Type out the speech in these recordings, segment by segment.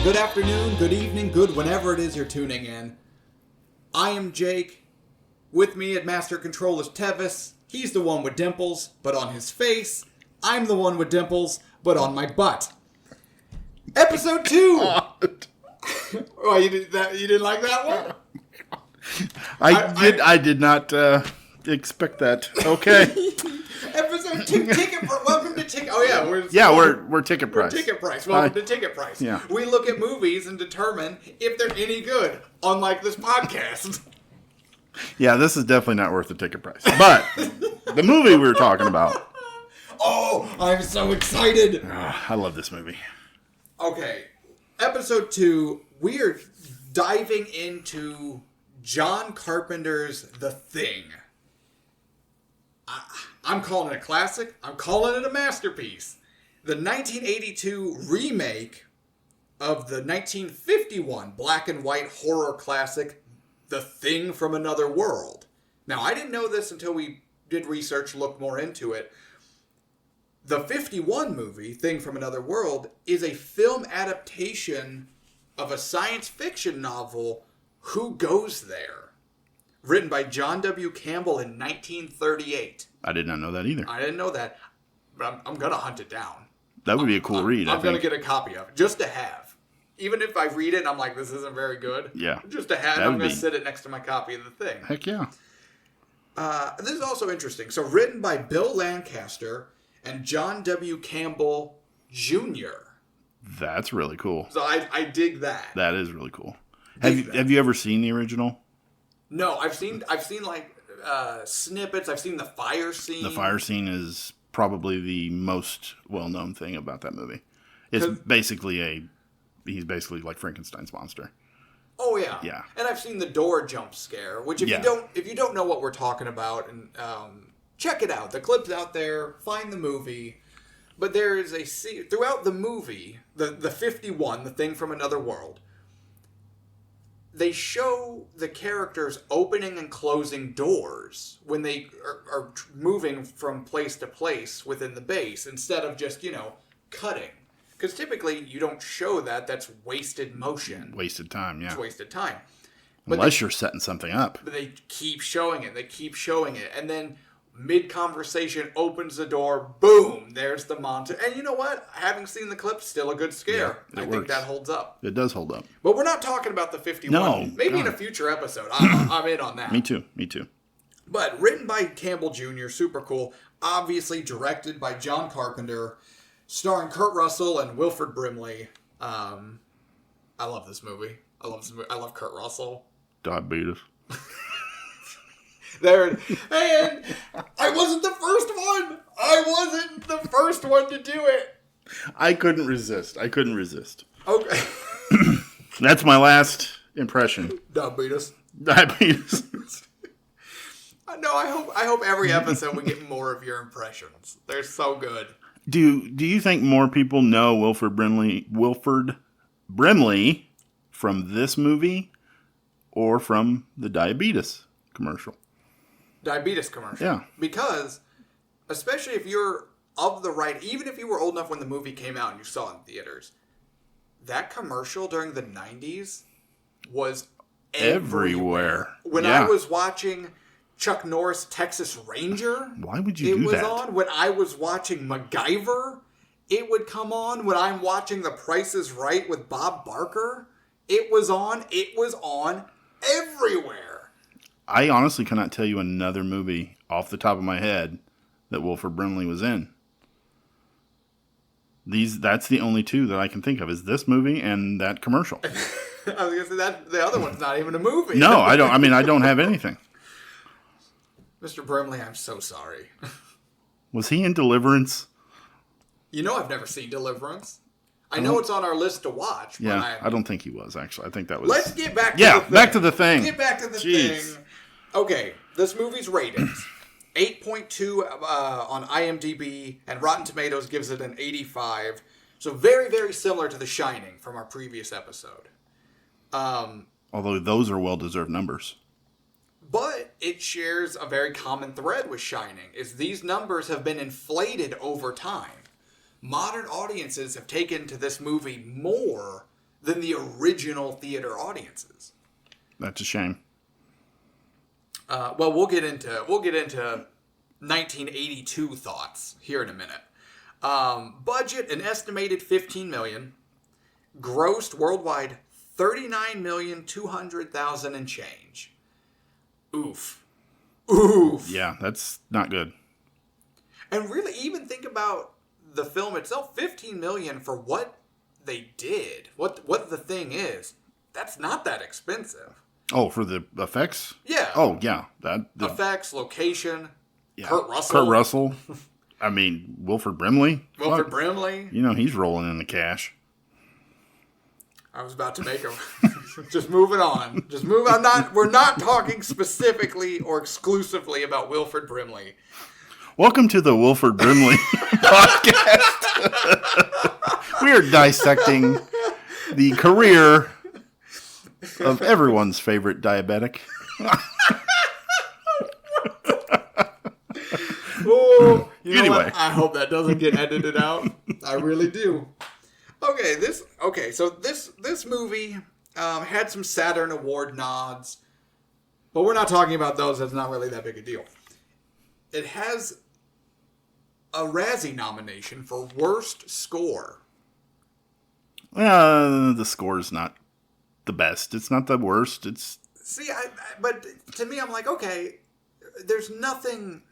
good afternoon, good evening, good whenever it is you're tuning in. I am Jake. With me at Master Control is Tevis. He's the one with dimples, but on his face. I'm the one with dimples, but on my butt. Episode 2! Oh, you didn't like that one? I did not expect that. Okay. Episode 2, welcome to Ticket. Oh yeah, we're Ticket Price. We're Ticket Price. Welcome to Ticket Price. Yeah. We look at movies and determine if they're any good. Unlike this podcast. Yeah, this is definitely not worth the ticket price. But the movie we were talking about. Oh, I'm so excited. I love this movie. Okay, episode 2. We are diving into John Carpenter's The Thing. I'm calling it a classic. I'm calling it a masterpiece. The 1982 remake of the 1951 black and white horror classic, The Thing from Another World. Now, I didn't know this until we did research, looked more into it. The 51 movie, Thing from Another World, is a film adaptation of a science fiction novel, Who Goes There? Written by John W. Campbell in 1938. I did not know that either. I didn't know that, but I'm going to hunt it down. That would be a cool read, I'm going to get a copy of it, just to have. Even if I read it and I'm like, this isn't very good. Yeah. Just to have, I'm going to sit it next to my copy of The Thing. Heck yeah. This is also interesting. So written by Bill Lancaster and John W. Campbell Jr. That's really cool. So I dig that. That is really cool. Have you ever seen the original? No, I've seen like snippets. I've seen the fire scene. The fire scene is probably the most well-known thing about that movie. It's basically he's basically like Frankenstein's monster. Oh yeah. Yeah. And I've seen the door jump scare, which if you don't know what we're talking about, and check it out. The clip's out there. Find the movie. But there is a scene throughout the movie, the 51, The Thing from Another World. They show the characters opening and closing doors when they are moving from place to place within the base instead of just, cutting. Because typically you don't show that. That's wasted motion. Wasted time, yeah. It's wasted time. Unless you're setting something up. But they keep showing it. They keep showing it. And then mid-conversation opens the door. Boom! There's the monster. And you know what? Having seen the clip, still a good scare. Yeah, I think that holds up. It does hold up. But we're not talking about the 51. No. Maybe in a future episode. I'm in on that. Me too. But written by Campbell Jr., super cool. Obviously directed by John Carpenter. Starring Kurt Russell and Wilford Brimley. I love this movie. I love Kurt Russell. Diabetes. There, and I wasn't the first one. I wasn't the first one to do it. I couldn't resist. Okay. That's my last impression. Diabetes. No, I hope every episode we get more of your impressions. They're so good. Do you think more people know Wilford Brimley from this movie or from the diabetes commercial? Diabetes commercial. Yeah. Because, especially if you're of the right, even if you were old enough when the movie came out and you saw it in theaters, that commercial during the 90s was everywhere. When I was watching Chuck Norris Texas Ranger, why would you do that? It was on. When I was watching MacGyver, it would come on. When I'm watching The Price is Right with Bob Barker, it was on. It was on everywhere. I honestly cannot tell you another movie off the top of my head that Wilford Brimley was in. That's the only two that I can think of, is this movie and that commercial. I was going to say that the other one's not even a movie. No, I don't. I mean, I don't have anything. Mr. Brimley, I'm so sorry. Was he in Deliverance? You know I've never seen Deliverance. I know it's on our list to watch. But Yeah, I don't think he was, actually. I think that was... Let's get back to the thing. Back to the thing. Get back to the thing. Okay, this movie's ratings. 8.2 on IMDb, and Rotten Tomatoes gives it an 85. So very, very similar to The Shining from our previous episode. Although those are well-deserved numbers. But it shares a very common thread with Shining, is these numbers have been inflated over time. Modern audiences have taken to this movie more than the original theater audiences. That's a shame. Well, we'll get into 1982 thoughts here in a minute. Budget an estimated $15 million, grossed worldwide $39,200,000 and change. Oof. Yeah, that's not good. And really, even think about the film itself. $15 million for what they did, what the thing is. That's not that expensive. Oh, for the effects? Yeah. Oh, yeah. Effects, location. Yeah. Kurt Russell. I mean, Wilford Brimley. Brimley. You know, he's rolling in the cash. I was about to make him. Just moving on. We're not talking specifically or exclusively about Wilford Brimley. Welcome to the Wilford Brimley podcast. We are dissecting the career of everyone's favorite diabetic. Oh, anyway, what? I hope that doesn't get edited out. I really do. So this movie had some Saturn Award nods, but we're not talking about those. That's not really that big a deal. It has a Razzie nomination for Worst Score. The score's not the best. It's not the worst. But to me, I'm like, okay, there's nothing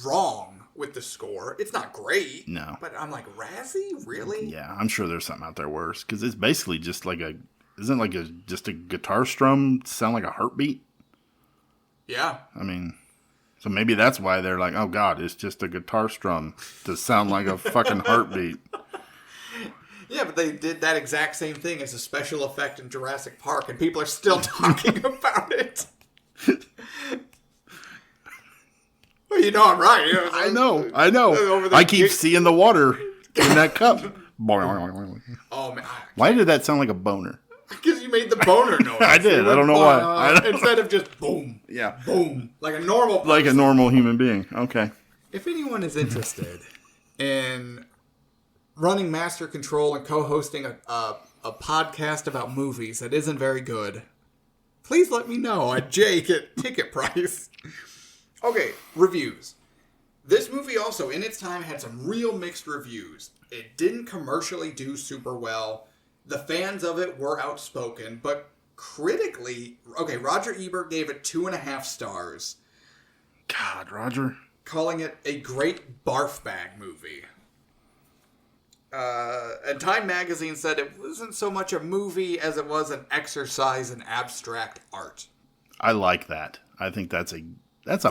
wrong with the score. It's not great. No. But I'm like, Razzie? Really? Yeah, I'm sure there's something out there worse. Because it's basically just like just a guitar strum sound like a heartbeat? Yeah. I mean, so maybe that's why they're like, oh God, it's just a guitar strum to sound like a fucking heartbeat. Yeah, but they did that exact same thing as a special effect in Jurassic Park, and people are still talking about it. Well, you know I'm right. You know, I know. I keep seeing the water in that cup. Oh man! Why did that sound like a boner? Because you made the boner noise. I did. I don't know why. Instead of just boom. Yeah. Boom. Like a normal person. Like a normal human being. Okay. If anyone is interested in running Master Control and co-hosting a podcast about movies that isn't very good, please let me know at Jake at Ticket Price. Okay, reviews. This movie also, in its time, had some real mixed reviews. It didn't commercially do super well. The fans of it were outspoken, but critically, okay, Roger Ebert gave it 2.5 stars. God, Roger. Calling it a great barf bag movie. And Time Magazine said it wasn't so much a movie as it was an exercise in abstract art. I like that. I think that's a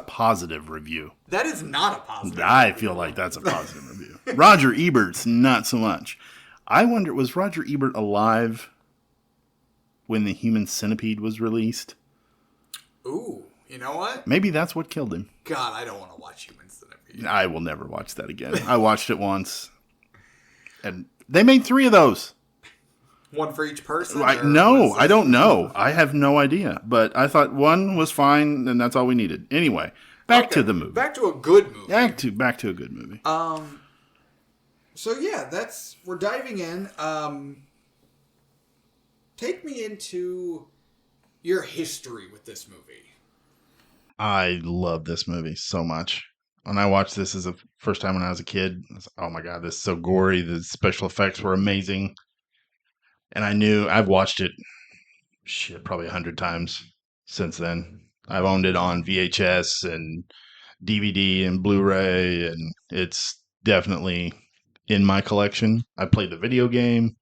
positive review. That is not a positive I review. feel like that's a positive review. Roger Ebert's not so much. I wonder, was Roger Ebert alive when The Human Centipede was released? Ooh, you know what? Maybe that's what killed him. God, I don't want to watch Human Centipede. I will never watch that again. I watched it once. And they made 3 of those. One for each person? No, I don't know. I have no idea. But I thought one was fine, and that's all we needed. Anyway, back to the movie. Back to a good movie. Back to a good movie. So yeah, we're diving in. Take me into your history with this movie. I love this movie so much. When I watched this as the first time when I was a kid, I was like, oh my God, this is so gory. The special effects were amazing. And I knew I've watched it, probably 100 times since then. I've owned it on VHS and DVD and Blu-ray, and it's definitely in my collection. I played the video game.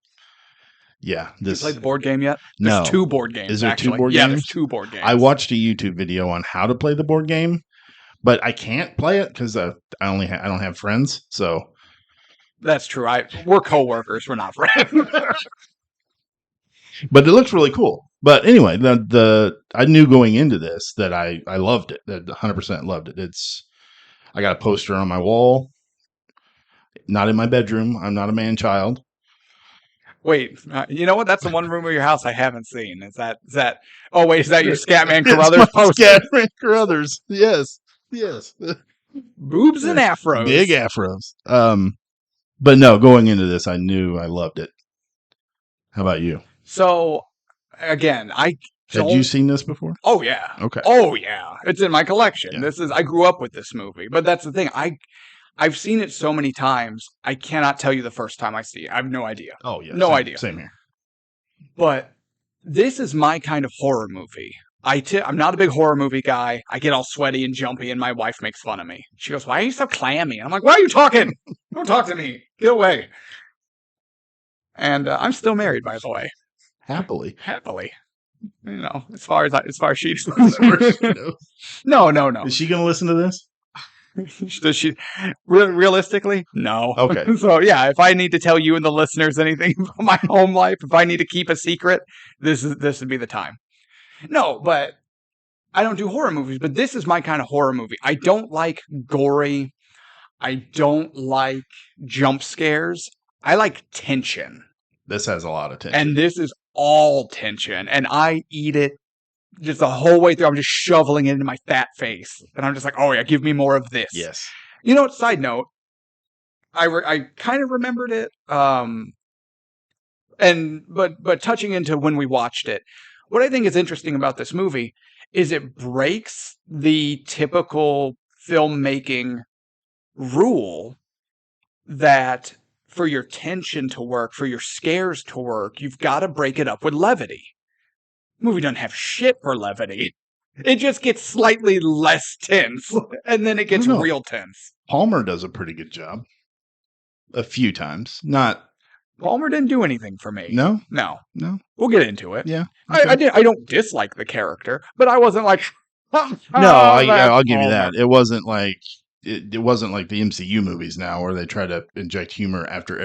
Yeah. You played the board game yet? No. There's 2 board games. Is there actually. 2 board games? Yeah, there's 2 board games. I watched a YouTube video on how to play the board game, but I can't play it because I don't have friends. So that's true. We're coworkers. We're not friends. But it looks really cool. But anyway, I knew going into this that I loved it. That 100% loved it. I got a poster on my wall. Not in my bedroom. I'm not a man child. Wait, you know what? That's the one room of your house I haven't seen. Is that? Oh wait, is that your Scatman Carruthers poster? Scatman Carruthers. Yes. Boobs and afros. Big afros. But no, going into this, I knew I loved it. How about you? So, again, I Had you seen this before? Oh, yeah. Okay. Oh, yeah. It's in my collection. Yeah. I grew up with this movie. But that's the thing. I've seen it so many times, I cannot tell you the first time I see it. I have no idea. Oh, yeah. No idea. Same here. But this is my kind of horror movie. I'm not a big horror movie guy. I get all sweaty and jumpy, and my wife makes fun of me. She goes, "Why are you so clammy?" And I'm like, "Why are you talking? Don't talk to me. Get away." And I'm still married, by the way. Happily. You know, as far as she knows. No. Is she going to listen to this? Does she realistically? No. Okay. So yeah, if I need to tell you and the listeners anything about my home life, if I need to keep a secret, this would be the time. No, but I don't do horror movies, but this is my kind of horror movie. I don't like gory. I don't like jump scares. I like tension. This has a lot of tension. And this is all tension. And I eat it just the whole way through. I'm just shoveling it into my fat face. And I'm just like, oh yeah, give me more of this. Yes. You know what, side note, I kind of remembered it. But touching into when we watched it, what I think is interesting about this movie is it breaks the typical filmmaking rule that for your tension to work, for your scares to work, you've got to break it up with levity. The movie doesn't have shit for levity. It just gets slightly less tense, and then it gets real tense. Palmer does a pretty good job. A few times. Palmer didn't do anything for me. No? No. We'll get into it. Yeah. Okay. I don't dislike the character, but I wasn't like... I'll give you that. It wasn't like... It wasn't like the MCU movies now where they try to inject humor after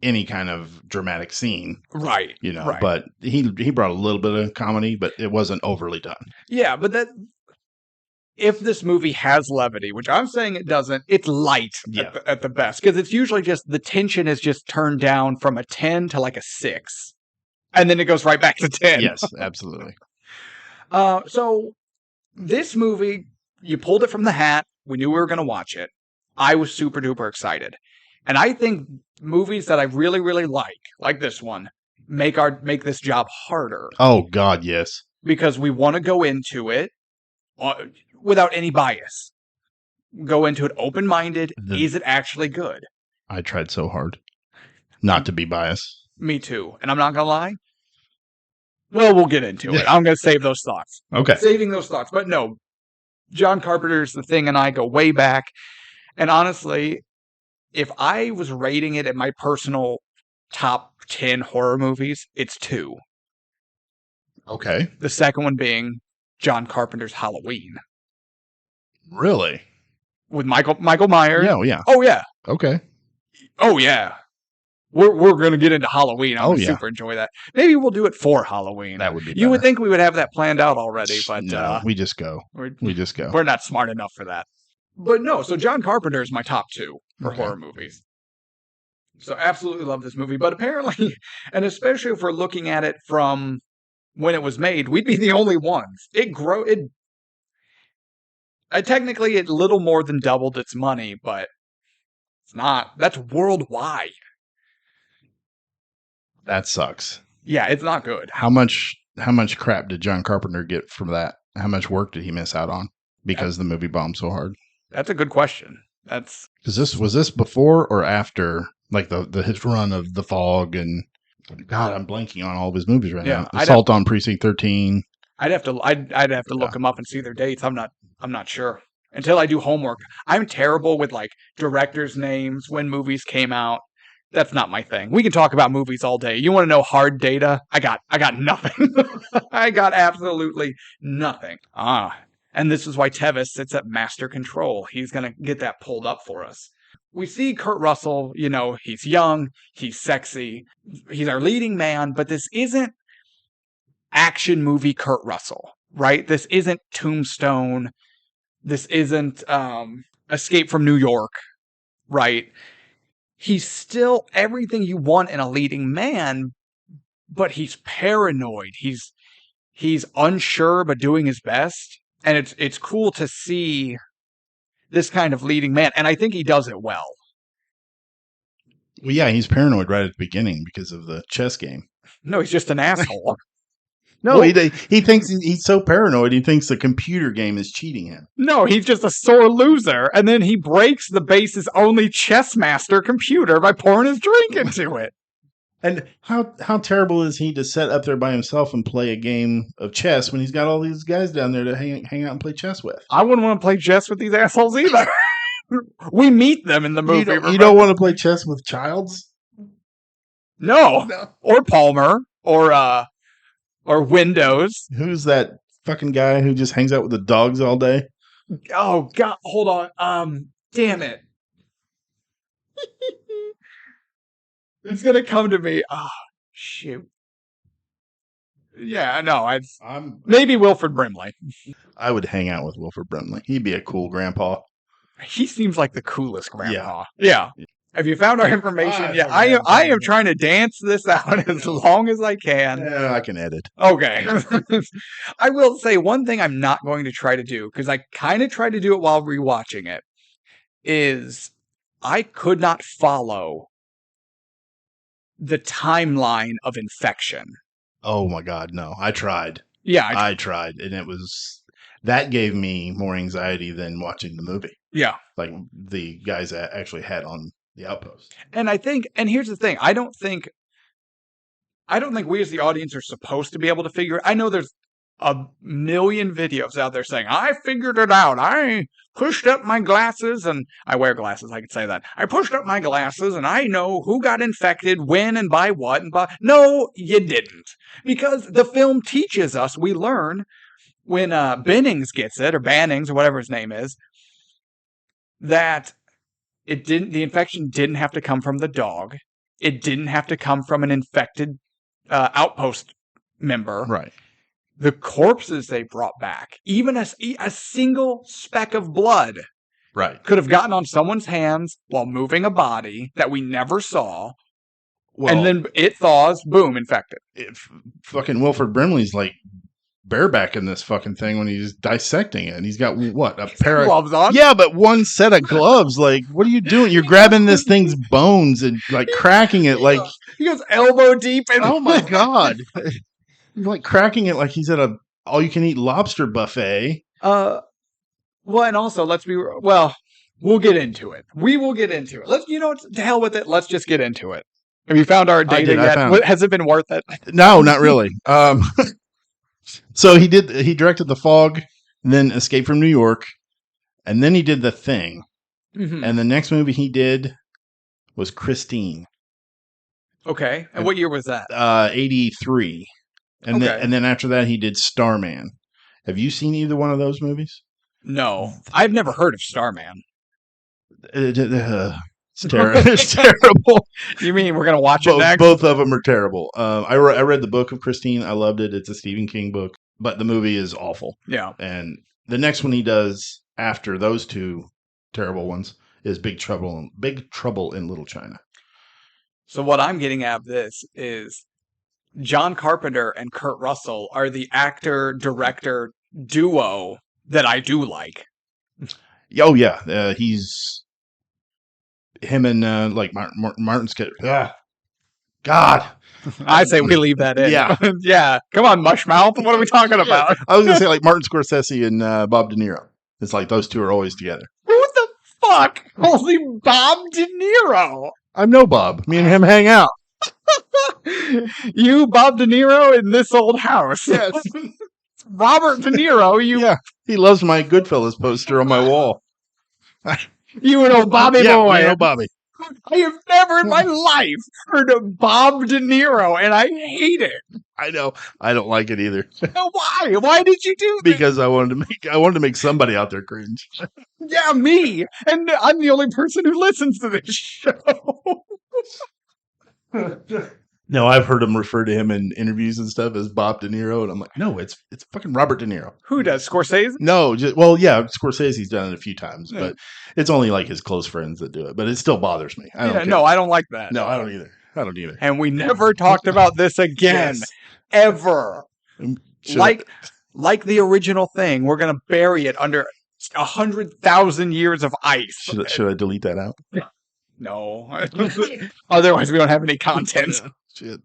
any kind of dramatic scene. Right. You know, right. But he brought a little bit of comedy, but it wasn't overly done. Yeah, but if this movie has levity, which I'm saying it doesn't, it's light at the best. Because it's usually just the tension is just turned down from a 10 to like a 6. And then it goes right back to 10. Yes, absolutely. So this movie, you pulled it from the hat. We knew we were going to watch it. I was super duper excited. And I think movies that I really, really like this one, make this job harder. Oh, God, yes. Because we want to go into it without any bias. Go into it open-minded. Is it actually good? I tried so hard not to be biased. Me too. And I'm not going to lie. Well, we'll get into it. I'm going to save those thoughts. Okay. Saving those thoughts. But no, John Carpenter's The Thing and I go way back. And honestly, if I was rating it at my personal top 10 horror movies, it's 2. Okay. The second one being John Carpenter's Halloween. Really? With Michael Myers. Yeah. Oh, yeah. Okay. Oh, yeah. We're going to get into Halloween. I'm going to super enjoy that. Maybe we'll do it for Halloween. That would be better. You would think we would have that planned out already, but... No, we just go. We just go. We're not smart enough for that. But no, so John Carpenter is my top 2 for horror movies. So absolutely love this movie. But apparently, and especially if we're looking at it from when it was made, we'd be the only ones. Technically, it little more than doubled its money, but it's not. That's worldwide. That sucks. Yeah, it's not good. How much crap did John Carpenter get from that? How much work did he miss out on because the movie bombed so hard? That's a good question. Was this before or after like his run of The Fog and God, I'm blanking on all of his movies right now. Assault on Precinct 13. I'd have to look them up and see their dates. I'm not sure. Until I do homework. I'm terrible with like directors' names, when movies came out. That's not my thing. We can talk about movies all day. You want to know hard data? I got nothing. I got absolutely nothing. And this is why Tevis sits at master control. He's going to get that pulled up for us. We see Kurt Russell, he's young, he's sexy, he's our leading man, but this isn't action movie Kurt Russell, right? This isn't Tombstone. This isn't Escape from New York, right? He's still everything you want in a leading man, but he's paranoid. He's unsure, but doing his best. And it's cool to see this kind of leading man. And I think he does it well. Well, yeah, he's paranoid right at the beginning because of the chess game. No, he's just an asshole. No, he thinks he's so paranoid. He thinks the computer game is cheating him. No, he's just a sore loser, and then he breaks the base's only chess master computer by pouring his drink into it. And how terrible is he to sit up there by himself and play a game of chess when he's got all these guys down there to hang out and play chess with? I wouldn't want to play chess with these assholes either. We meet them in the movie. You don't want to play chess with Childs? No. Or Palmer or Windows. Who's that fucking guy who just hangs out with the dogs all day? Oh God, hold on. Damn it. It's gonna come to me. Oh shoot. Yeah, no, maybe Wilford Brimley. I would hang out with Wilford Brimley. He'd be a cool grandpa. He seems like the coolest grandpa. Yeah. Have you found our information? Yeah, I am trying to dance this out as long as I can. Yeah, I can edit. Okay. I will say one thing I'm not going to try to do, because I kind of tried to do it while rewatching it, is I could not follow the timeline of infection. Oh my God, no. I tried. Yeah, I tried, and that gave me more anxiety than watching the movie. Yeah. Like the guys that actually had on the outpost. And here's the thing, I don't think we as the audience are supposed to be able to figure it. I know there's a million videos out there saying, I figured it out. I pushed up my glasses, and I wear glasses, I can say that. I pushed up my glasses and I know who got infected, when, and by what. No, you didn't. Because the film teaches us, we learn when Bennings gets it, or Bannings, or whatever his name is, that the infection didn't have to come from the dog. It didn't have to come from an infected outpost member. Right. The corpses they brought back, even a single speck of blood, right, could have gotten on someone's hands while moving a body that we never saw. Well, and then it thaws, boom, infected. Fucking Wilford Brimley's like bareback in this fucking thing when he's dissecting it, and he's got a pair of gloves on. Yeah, but one set of gloves. Like, what are you doing? You're grabbing this thing's bones and like cracking it. Like he goes elbow deep. Oh my God! He's like cracking it like he's at a all-you-can-eat lobster buffet. Well, and also we'll get into it. We will get into it. To hell with it. Let's just get into it. Have you found our data yet? Has it been worth it? No, not really. So he directed The Fog, and then Escape from New York, and then he did The Thing. Mm-hmm. And the next movie he did was Christine. Okay. And what year was that? 83. And then after that he did Starman. Have you seen either one of those movies? No. I've never heard of Starman. It's terrible. You mean we're going to watch it next? Both of them are terrible. I read the book of Christine. I loved it. It's a Stephen King book, but the movie is awful. Yeah. And the next one he does after those two terrible ones is Big Trouble in Little China. So what I'm getting at this is John Carpenter and Kurt Russell are the actor-director duo that I do like. Oh, yeah. He's... Him and like Martin's kid. God. I say we leave that in. Yeah. Yeah. Come on, Mushmouth. What are we talking about? I was going to say like Martin Scorsese and Bob De Niro. It's like those two are always together. Who the fuck? Only Bob De Niro. I know Bob. Me and him hang out. You, Bob De Niro, in this old house. Yes. Robert De Niro. Yeah. He loves my Goodfellas poster on my wall. You and old Bobby boy. I know Bobby. I have never in my life heard of Bob De Niro, and I hate it. I know. I don't like it either. Why? Why did you do this? Because I wanted to make somebody out there cringe. Yeah, me. And I'm the only person who listens to this show. No, I've heard him refer to him in interviews and stuff as Bob De Niro, and I'm like, no, it's fucking Robert De Niro. Who does? Scorsese? No, Scorsese's done it a few times, but it's only like his close friends that do it. But it still bothers me. I don't like that. No, I don't either. And we never talked about this again, ever. Like the original Thing, we're gonna bury it under 100,000 years of ice. Should I delete that out? No. Otherwise, we don't have any content. Shit.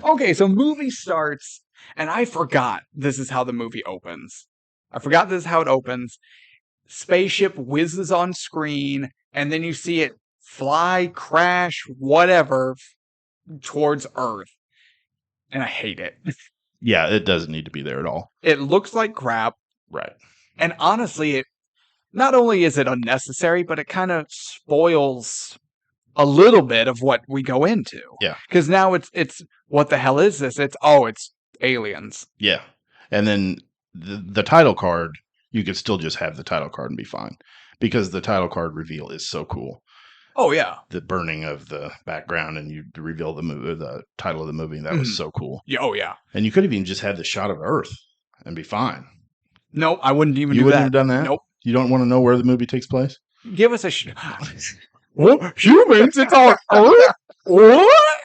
Okay, so movie starts, and I forgot this is how the movie opens. I forgot this is how it opens. Spaceship whizzes on screen, and then you see it fly, crash, whatever, towards Earth. And I hate it. Yeah, it doesn't need to be there at all. It looks like crap, Right. and honestly, it not only is it unnecessary, but it kind of spoils a little bit of what we go into. Yeah. Because now it's what the hell is this? It's aliens. Yeah. And then the title card, you could still just have the title card and be fine. Because the title card reveal is so cool. Oh, yeah. The burning of the background and you reveal the title of the movie. That was so cool. Yeah, oh, yeah. And you could have even just had the shot of Earth and be fine. Nope, I wouldn't even You do wouldn't that. have done that? Nope. You don't want to know where the movie takes place? Give us a What? Humans? It's on Earth? What?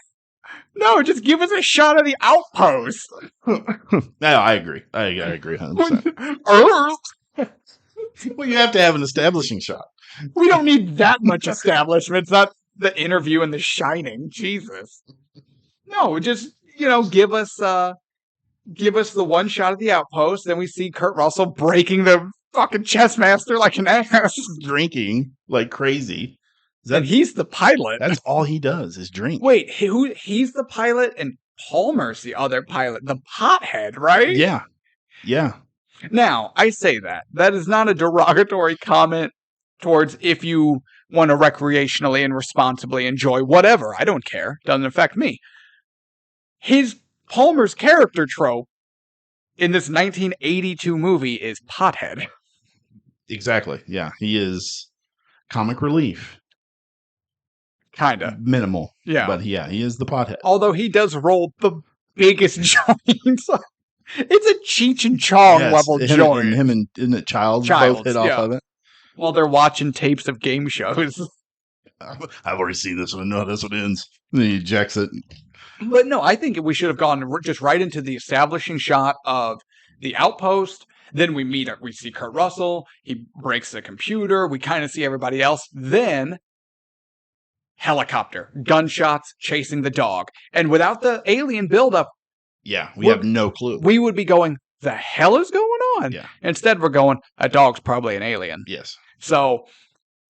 No, just give us a shot of the outpost. No, I agree. I agree 100%. Earth? Well, you have to have an establishing shot. We don't need that much establishment. It's not the interview in The Shining. Jesus. No, just, give us the one shot of the outpost, then we see Kurt Russell breaking the fucking chess master like an ass. Drinking like crazy. And he's the pilot. That's all he does is drink. Wait, he's the pilot and Palmer's the other pilot, the pothead, right? Yeah. Yeah. Now, I say that. That is not a derogatory comment towards if you want to recreationally and responsibly enjoy whatever. I don't care. Doesn't affect me. Palmer's character trope in this 1982 movie is pothead. Exactly. Yeah. He is comic relief. Kinda. Minimal. Yeah. But yeah, he is the pothead. Although he does roll the biggest joints. It's a Cheech and Chong level joint. And him and isn't it Childs both hit off of it? While they're watching tapes of game shows. I've already seen this one. No, this one ends. And then he ejects it. But no, I think we should have gone just right into the establishing shot of the outpost. Then we see Kurt Russell. He breaks the computer. We kind of see everybody else. Then helicopter, gunshots, chasing the dog. And without the alien buildup, yeah, we have no clue. We would be going, the hell is going on? Yeah. Instead, we're going, that dog's probably an alien. Yes. So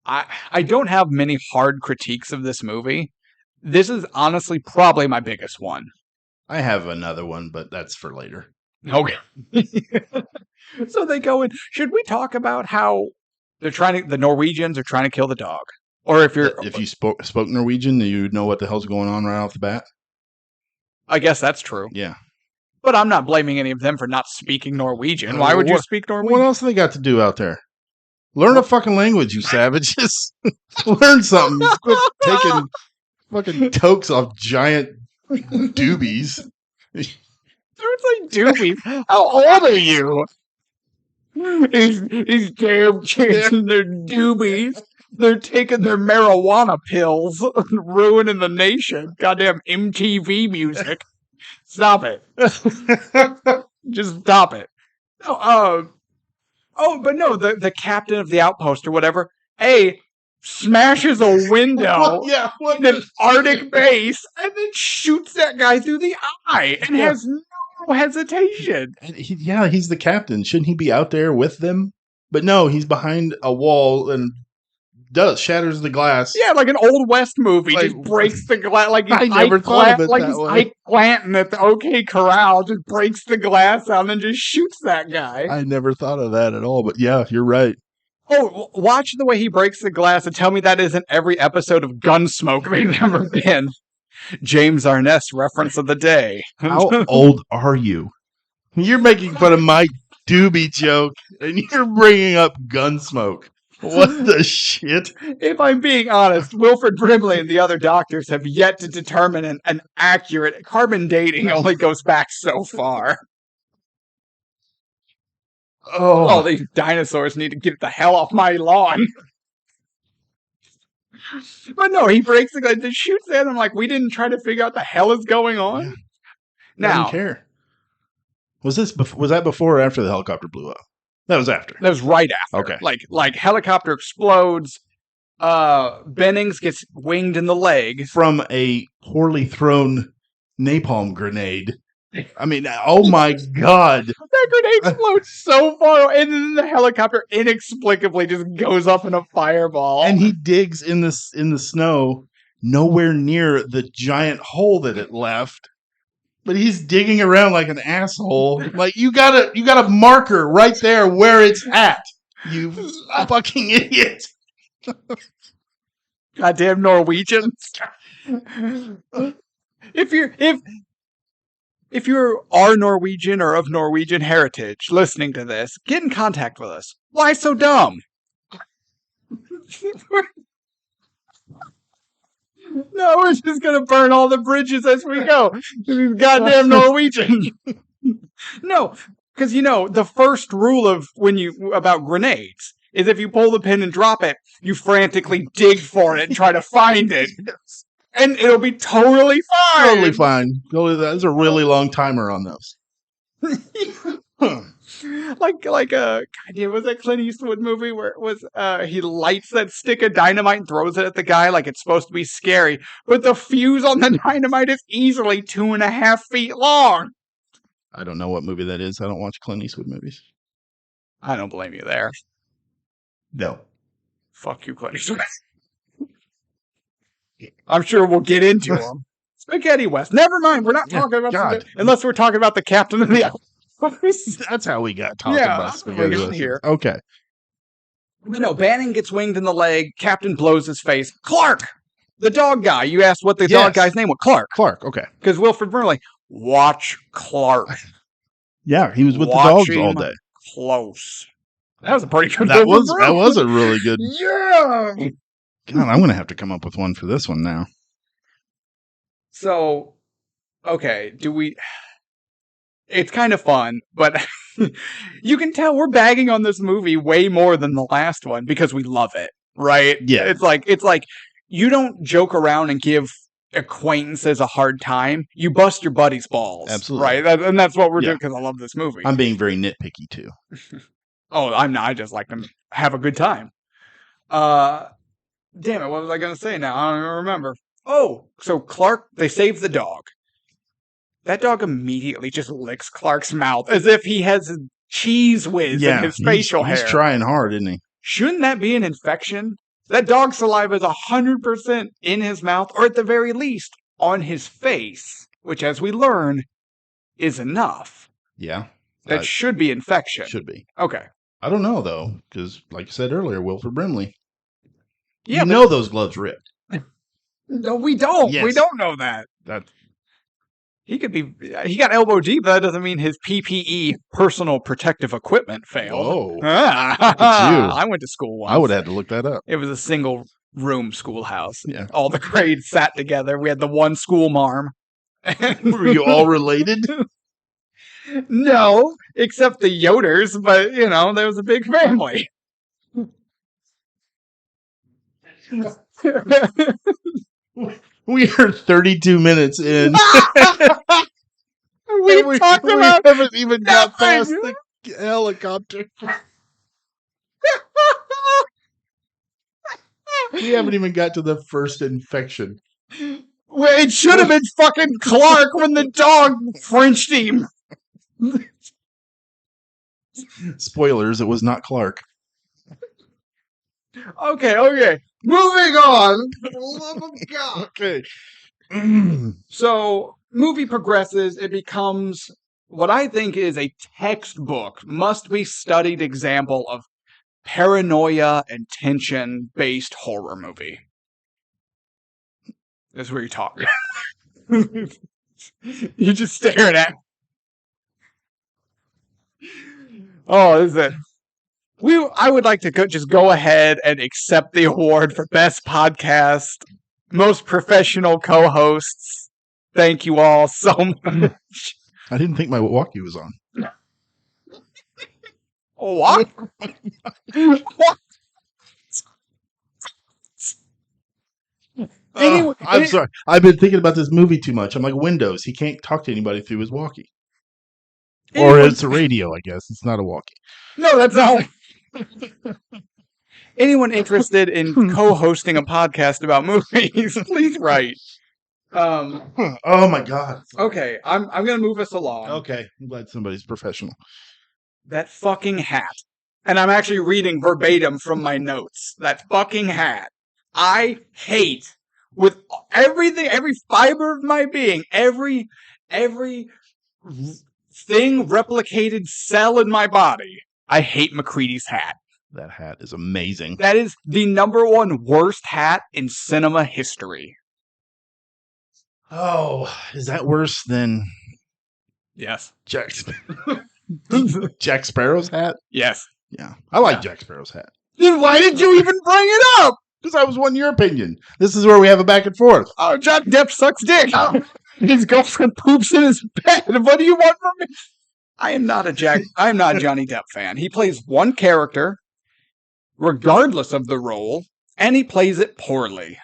I don't have many hard critiques of this movie. This is honestly probably my biggest one. I have another one, but that's for later. Okay. So they go in. Should we talk about how the Norwegians are trying to kill the dog? Or if you spoke Norwegian, you'd know what the hell's going on right off the bat. I guess that's true. Yeah. But I'm not blaming any of them for not speaking Norwegian. Why would you speak Norwegian? What else have they got to do out there? Learn a fucking language, you savages. Learn something. Quit taking fucking tokes off giant doobies. It's like doobies. How old are you? These damn kids and their doobies. They're taking their marijuana pills and ruining the nation. Goddamn MTV music. Stop it. Just stop it. But no, the captain of the outpost or whatever, smashes a window in an Arctic base and then shoots that guy through the eye and has no hesitation. He's the captain. Shouldn't he be out there with them? But no, he's behind a wall and shatters the glass. Yeah, like an Old West movie. Just breaks the glass. Like I never thought of it like that he's way. Ike Clanton at the OK Corral. Just breaks the glass out and then just shoots that guy. I never thought of that at all. But yeah, you're right. Oh, watch the way he breaks the glass and tell me that isn't every episode of Gunsmoke they've ever been. James Arness reference of the day. How old are you? You're making fun of my doobie joke and you're bringing up Gunsmoke. What the shit? If I'm being honest, Wilfred Brimley and the other doctors have yet to determine an accurate carbon dating only goes back so far. Oh, these dinosaurs need to get the hell off my lawn. But no, he breaks the glass, shoots at him like we didn't try to figure out the hell is going on. Yeah. Now, I didn't care. Was that before or after the helicopter blew up? That was after. That was right after. Okay. Like helicopter explodes. Bennings gets winged in the leg. From a poorly thrown napalm grenade. I mean, oh my God. That grenade floats so far, and then the helicopter inexplicably just goes up in a fireball. And he digs in the snow, nowhere near the giant hole that it left. But he's digging around like an asshole. Like, you got a marker right there where it's at. You fucking idiot. Goddamn Norwegians. If you are Norwegian or of Norwegian heritage listening to this, get in contact with us. Why so dumb? No, we're just gonna burn all the bridges as we go. These goddamn Norwegian. No, because the first rule of about grenades is if you pull the pin and drop it, you frantically dig for it and try to find it. And it'll be totally fine. Totally fine. There's a really long timer on those. Like was that Clint Eastwood movie where it was he lights that stick of dynamite and throws it at the guy like it's supposed to be scary, but the fuse on the dynamite is easily 2.5 feet long. I don't know what movie that is. I don't watch Clint Eastwood movies. I don't blame you there. No. Fuck you, Clint Eastwood. I'm sure we'll get into them. Spaghetti West. Never mind. We're not talking about unless we're talking about the captain of the. That's how we got talking about Spaghetti West here. Okay. No, Banning gets winged in the leg. Captain blows his face. Clark, the dog guy. You asked what the dog guy's name was. Clark. Clark. Okay. Because Wilford Brimley. Watch Clark. Yeah, he was with the dogs all day. Close. That was a pretty good. That was a really good. Yeah. God, I'm going to have to come up with one for this one now. So, okay, it's kind of fun, but you can tell we're bagging on this movie way more than the last one because we love it, right? Yeah. It's like you don't joke around and give acquaintances a hard time. You bust your buddy's balls. Absolutely. Right? And that's what we're doing because I love this movie. I'm being very nitpicky, too. Oh, I'm not. I just like to have a good time. Damn it, what was I going to say now? I don't even remember. Oh, so Clark, they save the dog. That dog immediately just licks Clark's mouth as if he has cheese whiz in his facial hair. He's trying hard, isn't he? Shouldn't that be an infection? That dog's saliva is 100% in his mouth, or at the very least, on his face, which, as we learn, is enough. Yeah. That should be infection. Should be. Okay. I don't know, though, because, like I said earlier, Wilford Brimley. Yeah, you know those gloves ripped. No, we don't. Yes. We don't know that. He got elbow deep, but that doesn't mean his PPE, personal protective equipment, failed. Oh. I went to school once. I would have had to look that up. It was a single room schoolhouse. Yeah. All the grades sat together. We had the one school marm. Were you all related? No, except the Yoders, but, there was a big family. We are 32 minutes in. we haven't even got past the helicopter. We haven't even got to the first infection. Well, it should have been fucking Clark when the dog Frenched him. Spoilers, it was not Clark. Okay. Moving on. For the love of God. Okay. So, movie progresses. It becomes what I think is a textbook, must-be-studied example of paranoia and tension-based horror movie. That's where you're talking. You're just staring at me. Oh, is it? I would like to just go ahead and accept the award for Best Podcast, Most Professional Co-Hosts. Thank you all so much. I didn't think my walkie was on. What? Anyway, I'm sorry. I've been thinking about this movie too much. I'm like, Windows. He can't talk to anybody through his walkie. Or it's a radio, I guess. It's not a walkie. No, that's not. Anyone interested in co-hosting a podcast about movies, please write. Oh my god. Okay, I'm gonna move us along. Okay, I'm glad somebody's professional. That fucking hat. And I'm actually reading verbatim from my notes. That fucking hat. I hate with everything, every fiber of my being, every thing, replicated cell in my body. I hate McCready's hat. That hat is amazing. That is the #1 worst hat in cinema history. Oh, is that worse than Yes. Jack Sparrow's hat? Yes. Yeah, I like Jack Sparrow's hat. Then why did you even bring it up? Because I was wanting your opinion. This is where we have a back and forth. Oh, Johnny Depp sucks dick. His girlfriend poops in his bed. What do you want from me? I am not a Johnny Depp fan. He plays one character, regardless of the role, and he plays it poorly.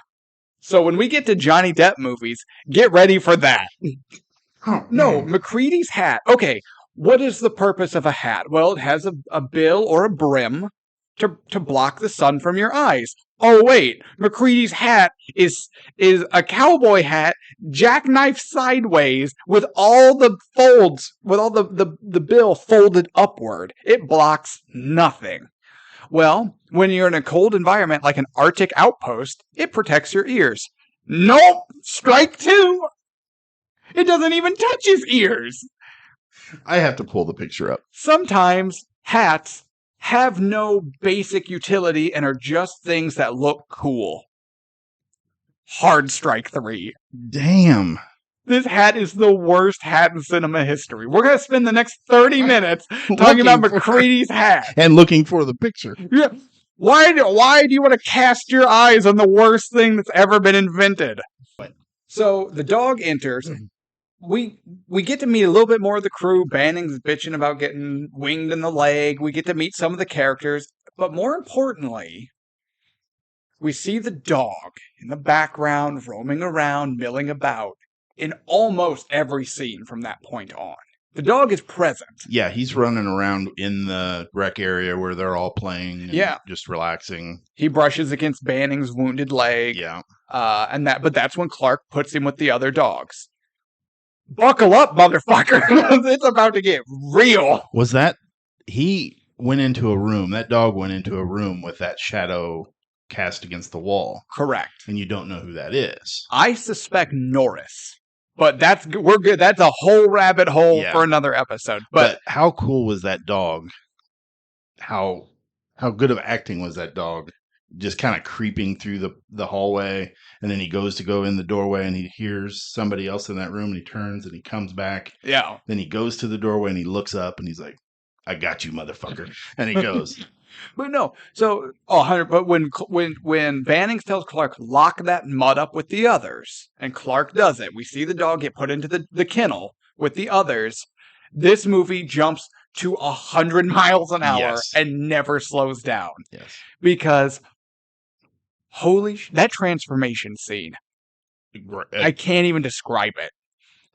So when we get to Johnny Depp movies, get ready for that. No, McCready's hat. Okay, what is the purpose of a hat? Well, it has a bill or a brim to block the sun from your eyes. Oh wait, McCready's hat is a cowboy hat, jackknife sideways, with all the folds, with all the bill folded upward. It blocks nothing. Well, when you're in a cold environment like an Arctic outpost, it protects your ears. Nope! Strike 2! It doesn't even touch his ears! I have to pull the picture up. Sometimes hats have no basic utility and are just things that look cool. Hard strike 3. Damn. This hat is the worst hat in cinema history. We're going to spend the next 30 minutes talking about McCready's hat. And looking for the picture. Yeah. Why do you want to cast your eyes on the worst thing that's ever been invented? So the dog enters. We get to meet a little bit more of the crew. Banning's bitching about getting winged in the leg. We get to meet some of the characters. But more importantly, we see the dog in the background, roaming around, milling about, in almost every scene from that point on. The dog is present. Yeah, he's running around in the rec area where they're all playing and just relaxing. He brushes against Banning's wounded leg. Yeah. But that's when Clark puts him with the other dogs. Buckle up, motherfucker. It's about to get real. Was that he went into a room, that dog went into a room with that shadow cast against the wall. Correct. And you don't know who that is. I suspect Norris. But we're good. That's a whole rabbit hole for another episode. But how cool was that dog? How good of acting was that dog? Just kind of creeping through the hallway, and then he goes to go in the doorway, and he hears somebody else in that room, and he turns, and he comes back. Yeah. Then he goes to the doorway, and he looks up, and he's like, "I got you, motherfucker," and he goes. But no, so but when Banning tells Clark, lock that mutt up with the others, and Clark does it, we see the dog get put into the kennel with the others. This movie jumps to 100 miles an hour and never slows down. Yes, because that transformation scene, I can't even describe it.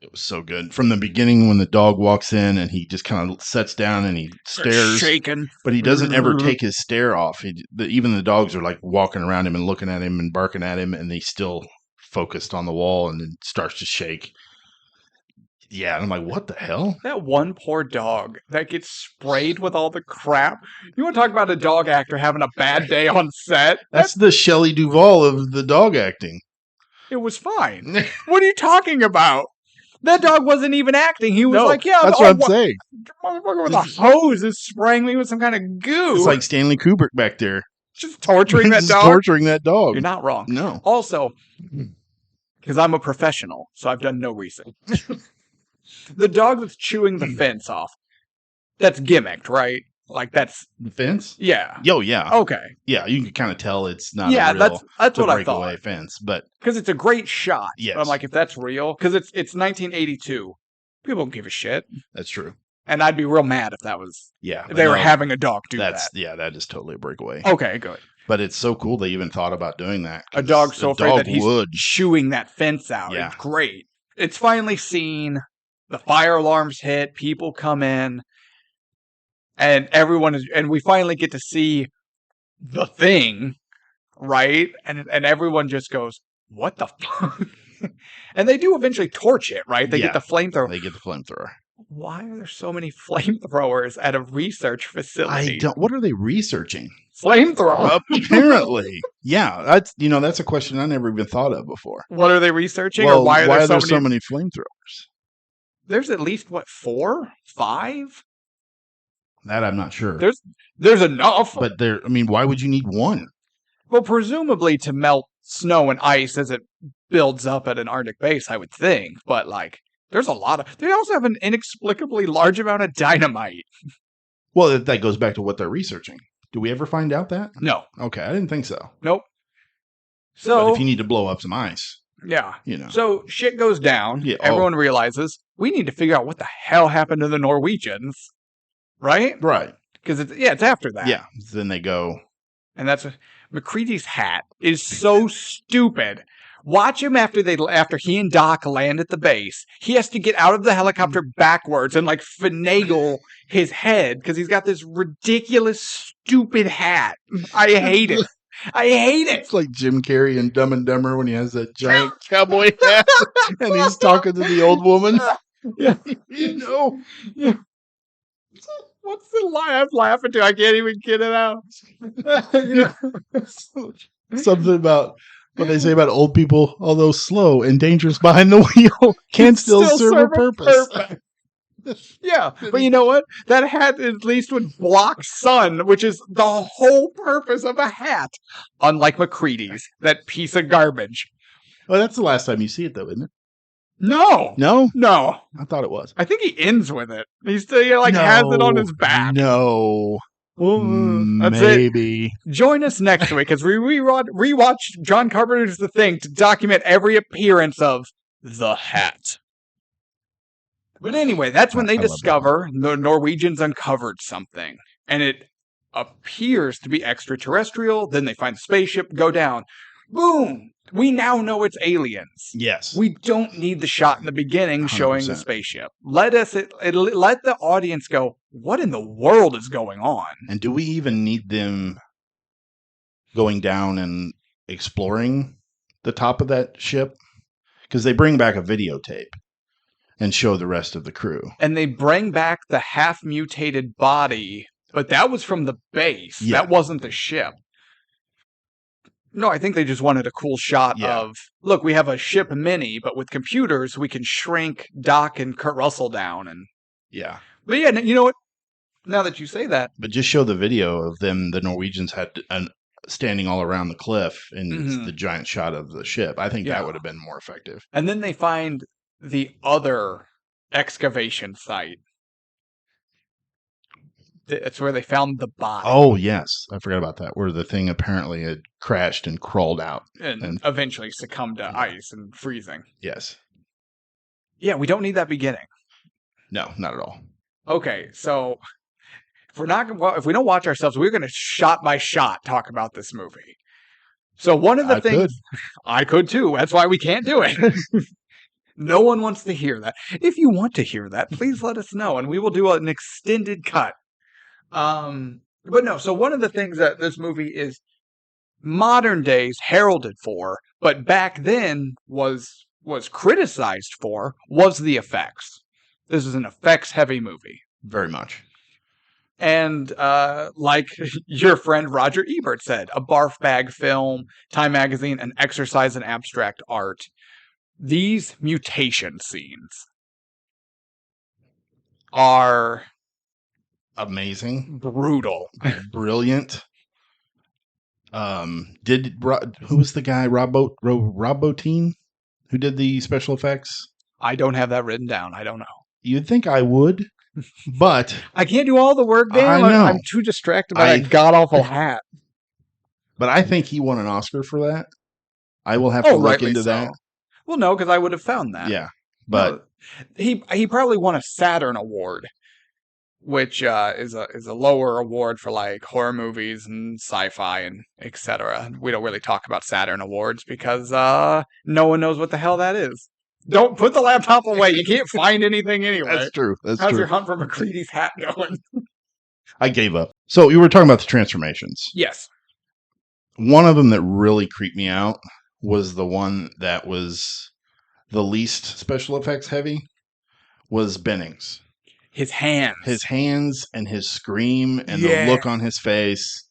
It was so good. From the beginning when the dog walks in and he just kind of sits down and he stares. Shaking. But he doesn't ever take his stare off. Even the dogs are like walking around him and looking at him and barking at him, and he's still focused on the wall and then starts to shake. Yeah, and I'm like, what the hell? That one poor dog that gets sprayed with all the crap. You want to talk about a dog actor having a bad day on set? That's the Shelley Duvall of the dog acting. It was fine. What are you talking about? That dog wasn't even acting. He was like, yeah. That's what I'm saying. Motherfucker with a hose is spraying me with some kind of goo. It's like Stanley Kubrick back there. Just torturing that dog. Torturing that dog. You're not wrong. No. Also, because I'm a professional, so I've done no research. The dog that's chewing the fence off, that's gimmicked, right? Like that's the fence. Yeah. Yo, yeah. Okay. Yeah, you can kind of tell it's not. Yeah, a real, that's what I thought. Breakaway fence, but because it's a great shot. Yes. But I'm like, if that's real, because it's 1982, people don't give a shit. That's true. And I'd be real mad if that was. Yeah. If they were having a dog do that. Yeah, that is totally a breakaway. Okay, good. But it's so cool they even thought about doing that. A dog so afraid that he's chewing that fence out. Yeah. It's great. It's finally seen. The fire alarms hit. People come in. And everyone is, and we finally get to see the thing, right? And everyone just goes, what the fuck? And they do eventually torch it, right? They get the flamethrower. They get the flamethrower. Why are there so many flamethrowers at a research facility? What are they researching? Flamethrower. Apparently. Yeah, that's a question I never even thought of before. What are they researching? Well, or why are there so many flamethrowers? There's at least, 4? 5? That I'm not sure. There's enough. But why would you need one? Well, presumably to melt snow and ice as it builds up at an Arctic base, I would think. But, there's a lot of... They also have an inexplicably large amount of dynamite. Well, that goes back to what they're researching. Do we ever find out that? No. Okay, I didn't think so. Nope. So... But if you need to blow up some ice... Yeah. You know. So shit goes down. Yeah. Everyone realizes we need to figure out what the hell happened to the Norwegians. Right? Right. Because it's after that. Yeah. Then they go. And that's McCready's hat is so stupid. Watch him after he and Doc land at the base. He has to get out of the helicopter backwards and finagle his head because he's got this ridiculous, stupid hat. I hate it. I hate it. It's like Jim Carrey in Dumb and Dumber when he has that giant cowboy hat and he's talking to the old woman. Yeah. Yeah. What's the lie I'm laughing to? I can't even get it out. Something about what they say about old people, although slow and dangerous behind the wheel, can still serve a purpose. Yeah, but you know what? That hat at least would block sun, which is the whole purpose of a hat. Unlike McCready's, that piece of garbage. Well, that's the last time you see it, though, isn't it? No. No? I thought it was. I think he ends with it. He still has it on his back. No. That's maybe. It. Join us next week as we rewatch John Carpenter's The Thing to document every appearance of the hat. But anyway, that's when they discover the Norwegians uncovered something. And it appears to be extraterrestrial. Then they find the spaceship, go down. Boom! We now know it's aliens. Yes. We don't need the shot in the beginning 100%. Showing the spaceship. Let the audience go, what in the world is going on? And do we even need them going down and exploring the top of that ship? Because they bring back a videotape and show the rest of the crew. And they bring back the half-mutated body, but that was from the base. Yeah. That wasn't the ship. No, I think they just wanted a cool shot of, look, we have a ship mini, but with computers, we can shrink Doc and Kurt Russell down. And yeah. But yeah, you know what? Now that you say that. But just show the video of them, the Norwegians had standing all around the cliff and the giant shot of the ship. I think that would have been more effective. And then they find the other excavation site. It's where they found the body. Oh, yes. I forgot about that. Where the thing apparently had crashed and crawled out. And eventually succumbed to ice and freezing. Yes. Yeah, we don't need that beginning. No, not at all. Okay, so if we don't watch ourselves, we're going to shot by shot talk about this movie. So one of the things... I could too. That's why we can't do it. No one wants to hear that. If you want to hear that, please let us know, and we will do an extended cut. But no, so one of the things that this movie is modern days heralded for, but back then was criticized for, was the effects. This is an effects-heavy movie. Very much. And like your friend Roger Ebert said, a barf bag film, Time Magazine, an exercise in abstract art. These mutation scenes are... amazing, brutal, brilliant. Who was the guy? Rob Bottin, who did the special effects? I don't have that written down. I don't know. You'd think I would, but I can't do all the work, Dan. I know. I'm too distracted by that god awful hat. But I think he won an Oscar for that. I will have to look into that. Well, no, because I would have found that. Yeah, but no, he probably won a Saturn Award, which is a lower award for like horror movies and sci-fi and etc. We don't really talk about Saturn Awards because no one knows what the hell that is. Don't put the laptop away. You can't find anything anyway. That's true. How's your hunt for McCready's hat going? I gave up. So you were talking about the transformations. Yes. one of them that really creeped me out was the one that was the least special effects heavy was Bennings. His hands. His hands and his scream and the look on his face.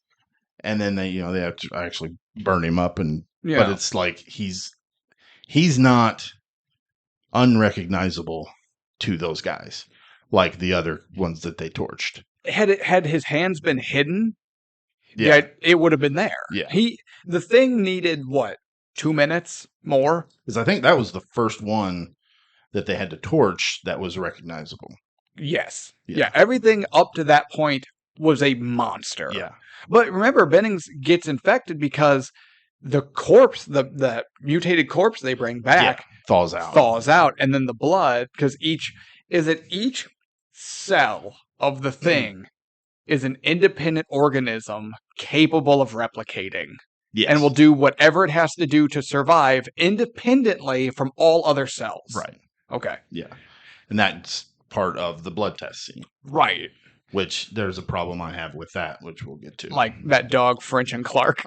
And then they have to actually burn him up but it's like he's not unrecognizable to those guys like the other ones that they torched. Had his hands been hidden, yeah, it would have been there. Yeah. The thing needed what, 2 minutes more? Because I think that was the first one that they had to torch that was recognizable. Yes. Yeah. Yeah. Everything up to that point was a monster. Yeah. But remember, Bennings gets infected because the corpse, the mutated corpse they bring back, thaws out. And then the blood, because each cell of the thing is an independent organism capable of replicating. Yes. And will do whatever it has to do to survive independently from all other cells. Right. Okay. Yeah. And that's part of the blood test scene. Right. Which there's a problem I have with that, which we'll get to. Like that dog, French and Clark.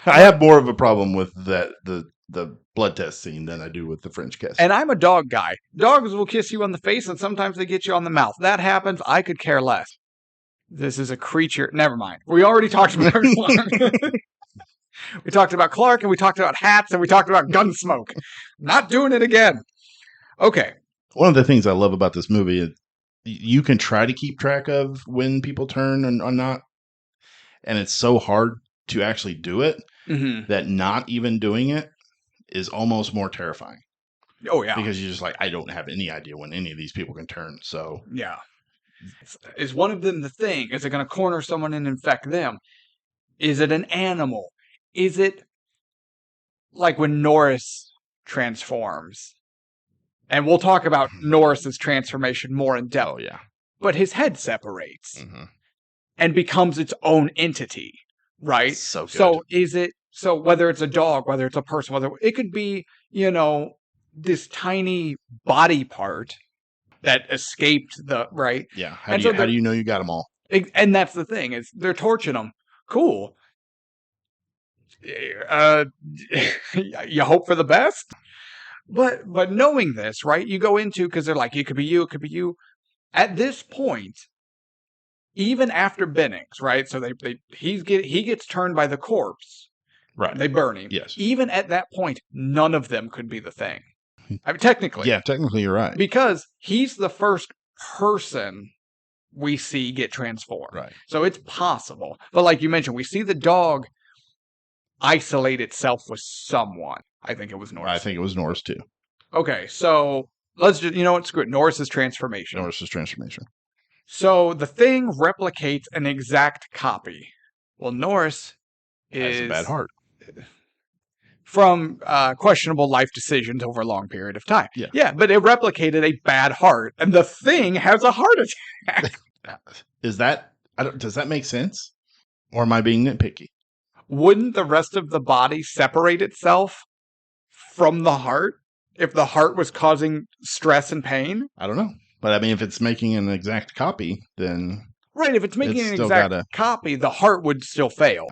I have more of a problem with that the blood test scene than I do with the French kiss. And I'm a dog guy. Dogs will kiss you on the face, and sometimes they get you on the mouth. That happens. I could care less. This is a creature. Never mind. We already talked about Clark. We talked about Clark, and we talked about hats, and we talked about Gunsmoke. Not doing it again. Okay. One of the things I love about this movie is you can try to keep track of when people turn and not, and it's so hard to actually do it that not even doing it is almost more terrifying. Oh, yeah. Because you're just like, I don't have any idea when any of these people can turn, so... Yeah. Is one of them the thing? Is it going to corner someone and infect them? Is it an animal? Is it like when Norris transforms? And we'll talk about Norris's transformation more in depth. Oh, yeah. But his head separates and becomes its own entity, right? So good. So whether it's a dog, whether it's a person, whether it could be, this tiny body part that escaped right? Yeah. How do you know you got them all? And that's the thing, is they're torching them. Cool. You hope for the best? But knowing this, right? You go into, because they're like, it could be you, it could be you. At this point, even after Bennings, right? So he gets turned by the corpse. Right. They burn him. Yes. Even at that point, none of them could be the thing. I mean, technically. Yeah, technically you're right. Because he's the first person we see get transformed. Right. So it's possible. But like you mentioned, we see the dog isolate itself with someone. I think it was Norris. I think it was Norris too. Okay, so let's just, screw it. Norris's transformation. So the thing replicates an exact copy. Well, Norris has a bad heart. From questionable life decisions over a long period of time. Yeah, but it replicated a bad heart, and the thing has a heart attack. Does that make sense? Or am I being nitpicky? Wouldn't the rest of the body separate itself from the heart if the heart was causing stress and pain? I don't know. But I mean, if it's making an exact copy, then... Right, if it's making an exact copy, the heart would still fail.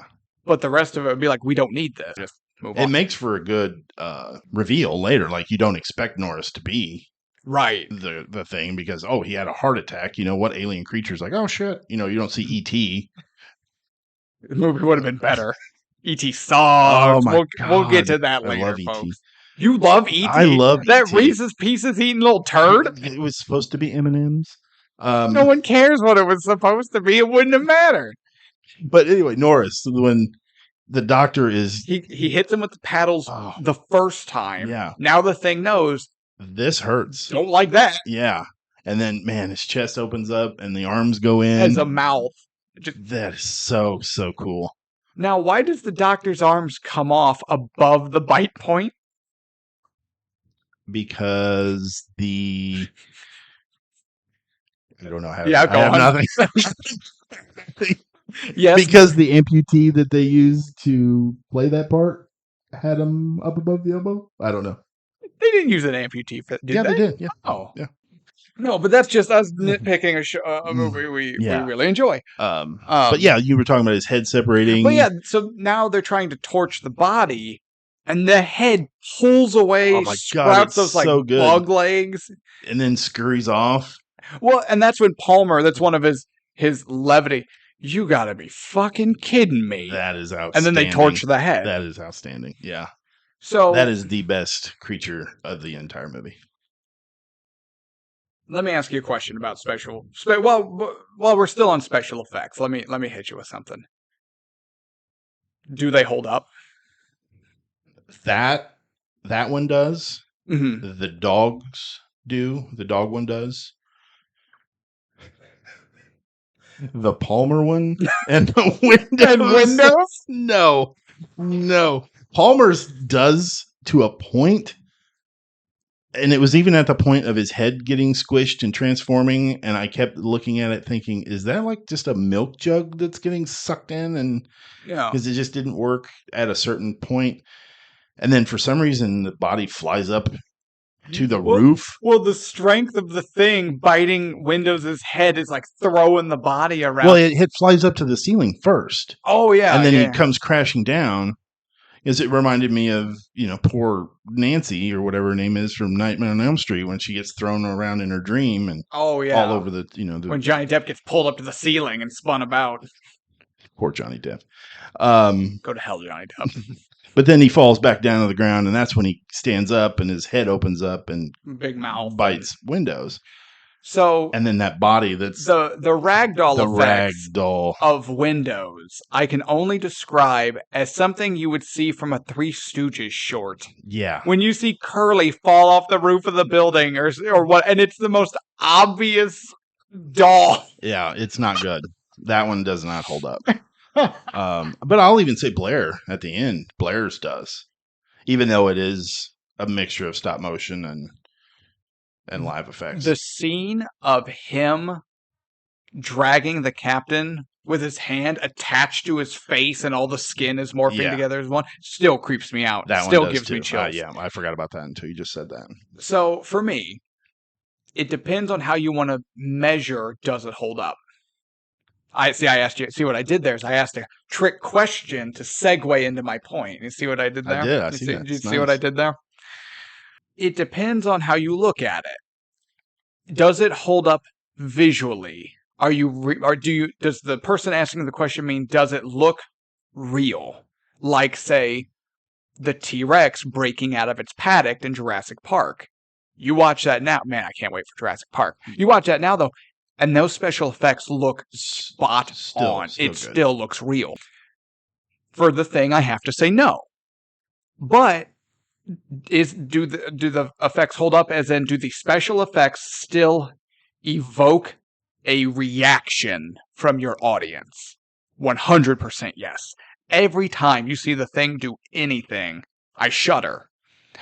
But the rest of it would be like, we don't need this. Just move on. It makes for a good reveal later. Like, you don't expect Norris to be the thing because, he had a heart attack. What alien creature's like, oh, shit. You don't see E.T. The movie would have been better. E.T. sucks. Oh my God. We'll get to that later, I love folks. E.T. You love E.T.? I love that E.T. Reese's Pieces eating little turd? It was supposed to be M&M's. No one cares what it was supposed to be. It wouldn't have mattered. But anyway, Norris, when the doctor is... He hits him with the paddles the first time. Yeah. Now the thing knows. This hurts. Don't like that. Yeah. And then, man, his chest opens up and the arms go in. As a mouth. That is so, so cool. Now, why does the doctor's arms come off above the bite point? Because I don't know how. Yeah, go on. Nothing. Yes. Because the amputee that they used to play that part had him up above the elbow. I don't know. They didn't use an amputee for that, did they? They did. Yeah. Oh. Yeah. No, but that's just us nitpicking a movie we Yeah. really enjoy. But yeah, you were talking about his head separating. But yeah, so now they're trying to torch the body, and the head pulls away, Oh my God, sprouts it's those like so good. bug legs. And then scurries off. Well, and that's when Palmer, that's one of his levity. You gotta be fucking kidding me. That is outstanding. And then they torch the head. That is outstanding. Yeah. So that is the best creature of the entire movie. Let me ask you a question about while we're still on special effects, let me hit you with something. Do they hold up? That one does. Mm-hmm. The dogs do. The dog one does. The Palmer one and the Windows. No. Palmer's does to a point. And it was even at the point of his head getting squished and transforming. And I kept looking at it thinking, is that like just a milk jug that's getting sucked in? And yeah, because it just didn't work at a certain point. And then for some reason, the body flies up to the roof. Well, the strength of the thing biting Windows' head is like throwing the body around. Well, it flies up to the ceiling first. Oh, yeah. And then he comes crashing down. Because it reminded me of, poor Nancy or whatever her name is from Nightmare on Elm Street when she gets thrown around in her dream and all over the, when Johnny Depp gets pulled up to the ceiling and spun about. Poor Johnny Depp. Go to hell, Johnny Depp. But then he falls back down to the ground, and that's when he stands up and his head opens up and big mouth bites Windows. So, and then that body that's the ragdoll effects of Windows, I can only describe as something you would see from a Three Stooges short. Yeah. When you see Curly fall off the roof of the building or what, and it's the most obvious doll. Yeah, it's not good. That one does not hold up. But I'll even say Blair at the end. Blair's does. Even though it is a mixture of stop motion and live effects. The scene of him dragging the captain with his hand attached to his face and all the skin is morphing together as one still creeps me out. That still one gives me chills. Yeah, I forgot about that until you just said that. So for me, it depends on how you want to measure does it hold up. I asked you, see what I did there is I asked a trick question to segue into my point. You see what I did there? I did. I see that. Did you see what I did there? It depends on how you look at it. Does it hold up visually? Does the person asking the question mean, does it look real? Like, say, the T-Rex breaking out of its paddock in Jurassic Park. You watch that now. Man, I can't wait for Jurassic Park. You watch that now, though, and those special effects look spot on. It still looks real. For the thing, I have to say no. But do the effects hold up? As in, do the special effects still evoke a reaction from your audience? 100% yes. Every time you see the thing do anything, I shudder.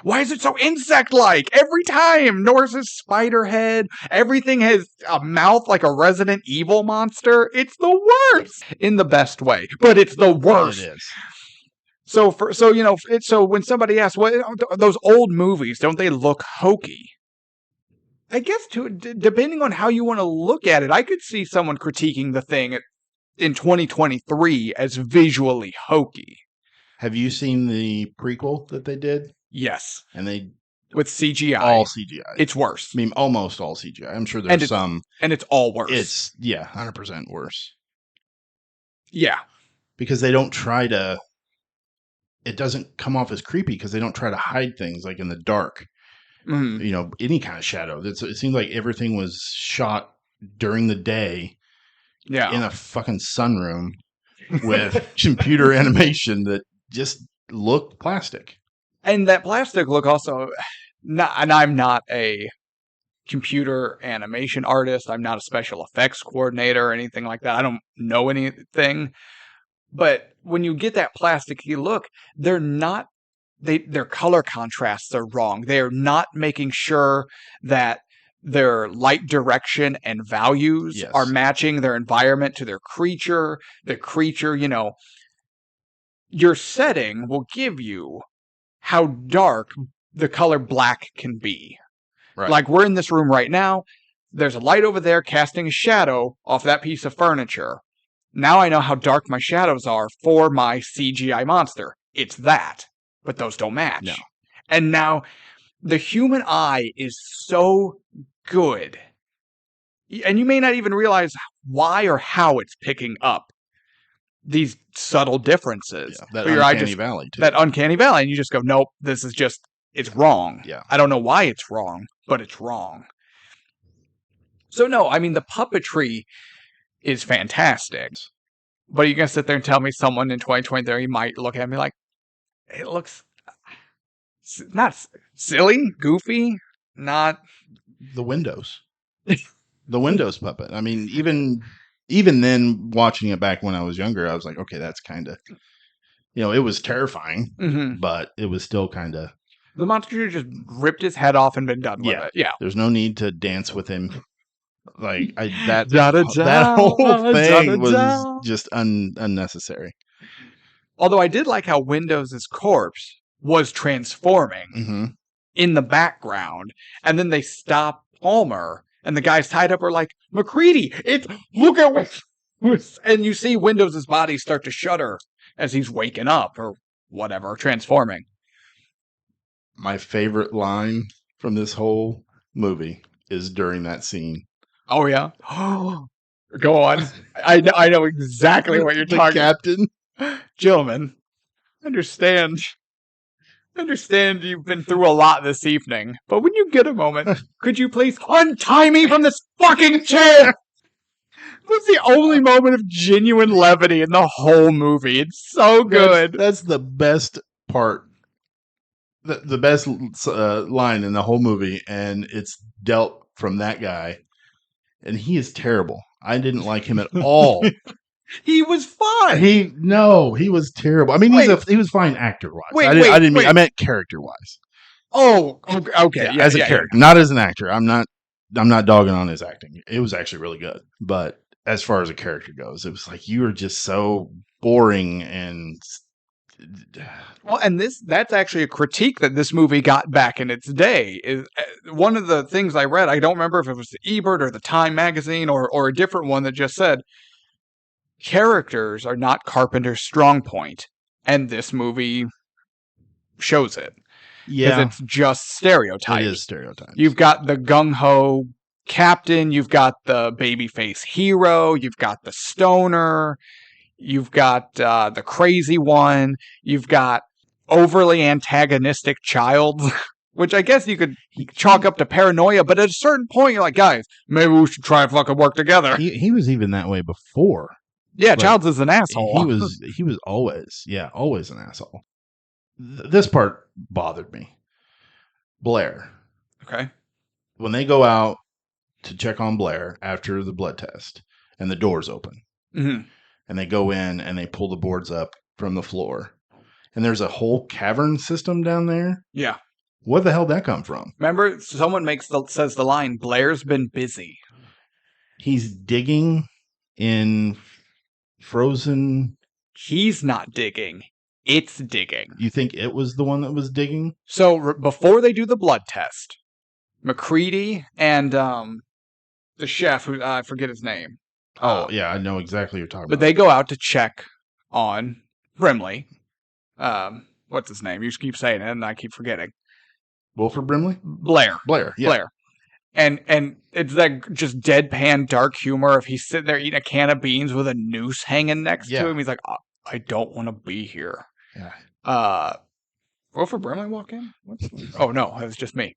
Why is it so insect-like? Every time! Norris's spider head, everything has a mouth like a Resident Evil monster. It's the worst! In the best way, but it's the worst. It is. So when somebody asks, those old movies, don't they look hokey? I guess depending on how you want to look at it, I could see someone critiquing the thing in 2023 as visually hokey. Have you seen the prequel that they did? Yes. And they... With CGI. All CGI. It's worse. I mean, almost all CGI. I'm sure there's some... And it's all worse. It's, 100% worse. Yeah. Because they don't try to... It doesn't come off as creepy because they don't try to hide things like in the dark. Mm-hmm. Any kind of shadow. It seems like everything was shot during the day in a fucking sunroom with computer animation that just looked plastic. And that plastic look also... and I'm not a computer animation artist. I'm not a special effects coordinator or anything like that. I don't know anything. But when you get that plasticky look, they're not... their color contrasts are wrong. They're not making sure that their light direction and values are matching their environment to their creature. The creature, your setting will give you how dark the color black can be. Right. Like, we're in this room right now. there's a light over there casting a shadow off that piece of furniture. Now I know how dark my shadows are for my CGI monster. It's that. But those don't match. No. And now the human eye is so good. And you may not even realize why or how it's picking up these subtle differences. That But your eye uncanny valley, too. That uncanny valley. And you just go, nope, this is just, it's wrong. Yeah. I don't know why it's wrong, but it's wrong. So no, I mean, the puppetry is fantastic. But are you going to sit there and tell me someone in 2023 might look at me like, it looks not silly, goofy, not... The Windows. The Windows puppet. I mean, even then, watching it back when I was younger, I was like, okay, that's kind of, it was terrifying, but it was still kind of... The monster just ripped his head off and been done with it. Yeah. There's no need to dance with him. Like, that whole thing was just unnecessary. Although I did like how Windows' corpse was transforming in the background, and then they stop Palmer, and the guys tied up are like, McCready, look at what... And you see Windows' body start to shudder as he's waking up, or whatever, transforming. My favorite line from this whole movie is during that scene. Oh, yeah? Go on. I know exactly what you're talking about. Captain. Gentlemen, understand you've been through a lot this evening, but when you get a moment, could you please untie me from this fucking chair? That's the only moment of genuine levity in the whole movie. It's so good. That's the best part. The best line in the whole movie, and it's dealt from that guy. And he is terrible. I didn't like him at all. He was fine. He was terrible. I mean, he was fine actor wise. I meant character wise. Oh, okay. Yeah, as a character, not as an actor. I'm not dogging on his acting. It was actually really good. But as far as a character goes, it was like, you were just so boring and... Well, and that's actually a critique that this movie got back in its day. Is one of the things I read, I don't remember if it was the Ebert or the Time magazine or a different one that just said, characters are not Carpenter's strong point, and this movie shows it. Yeah. Because it's just stereotypes. It is stereotypes. You've got the gung-ho captain, you've got the babyface hero, you've got the stoner, you've got the crazy one, you've got overly antagonistic child, which I guess you could chalk up to paranoia, but at a certain point you're like, guys, maybe we should try and fucking work together. He was even that way before. Yeah, Childs is an asshole. He was always an asshole. This part bothered me. Blair. Okay. When they go out to check on Blair after the blood test, and the doors open, and they go in and they pull the boards up from the floor, and there's a whole cavern system down there. Yeah. Where the hell did that come from? Remember, someone says the line, Blair's been busy. He's digging in frozen... He's not digging. It's digging. You think it was the one that was digging? So before they do the blood test, McCready and the chef, who I forget his name. Oh, yeah, I know exactly what you're talking about. But they go out to check on Brimley. What's his name? You keep saying it, and I keep forgetting. Wilford Brimley? Blair. Yeah. Blair. And it's that just deadpan dark humor if he's sitting there eating a can of beans with a noose hanging next to him. He's like, I don't want to be here. Yeah. Wilford Brimley walk in? Oh, no, it was just me.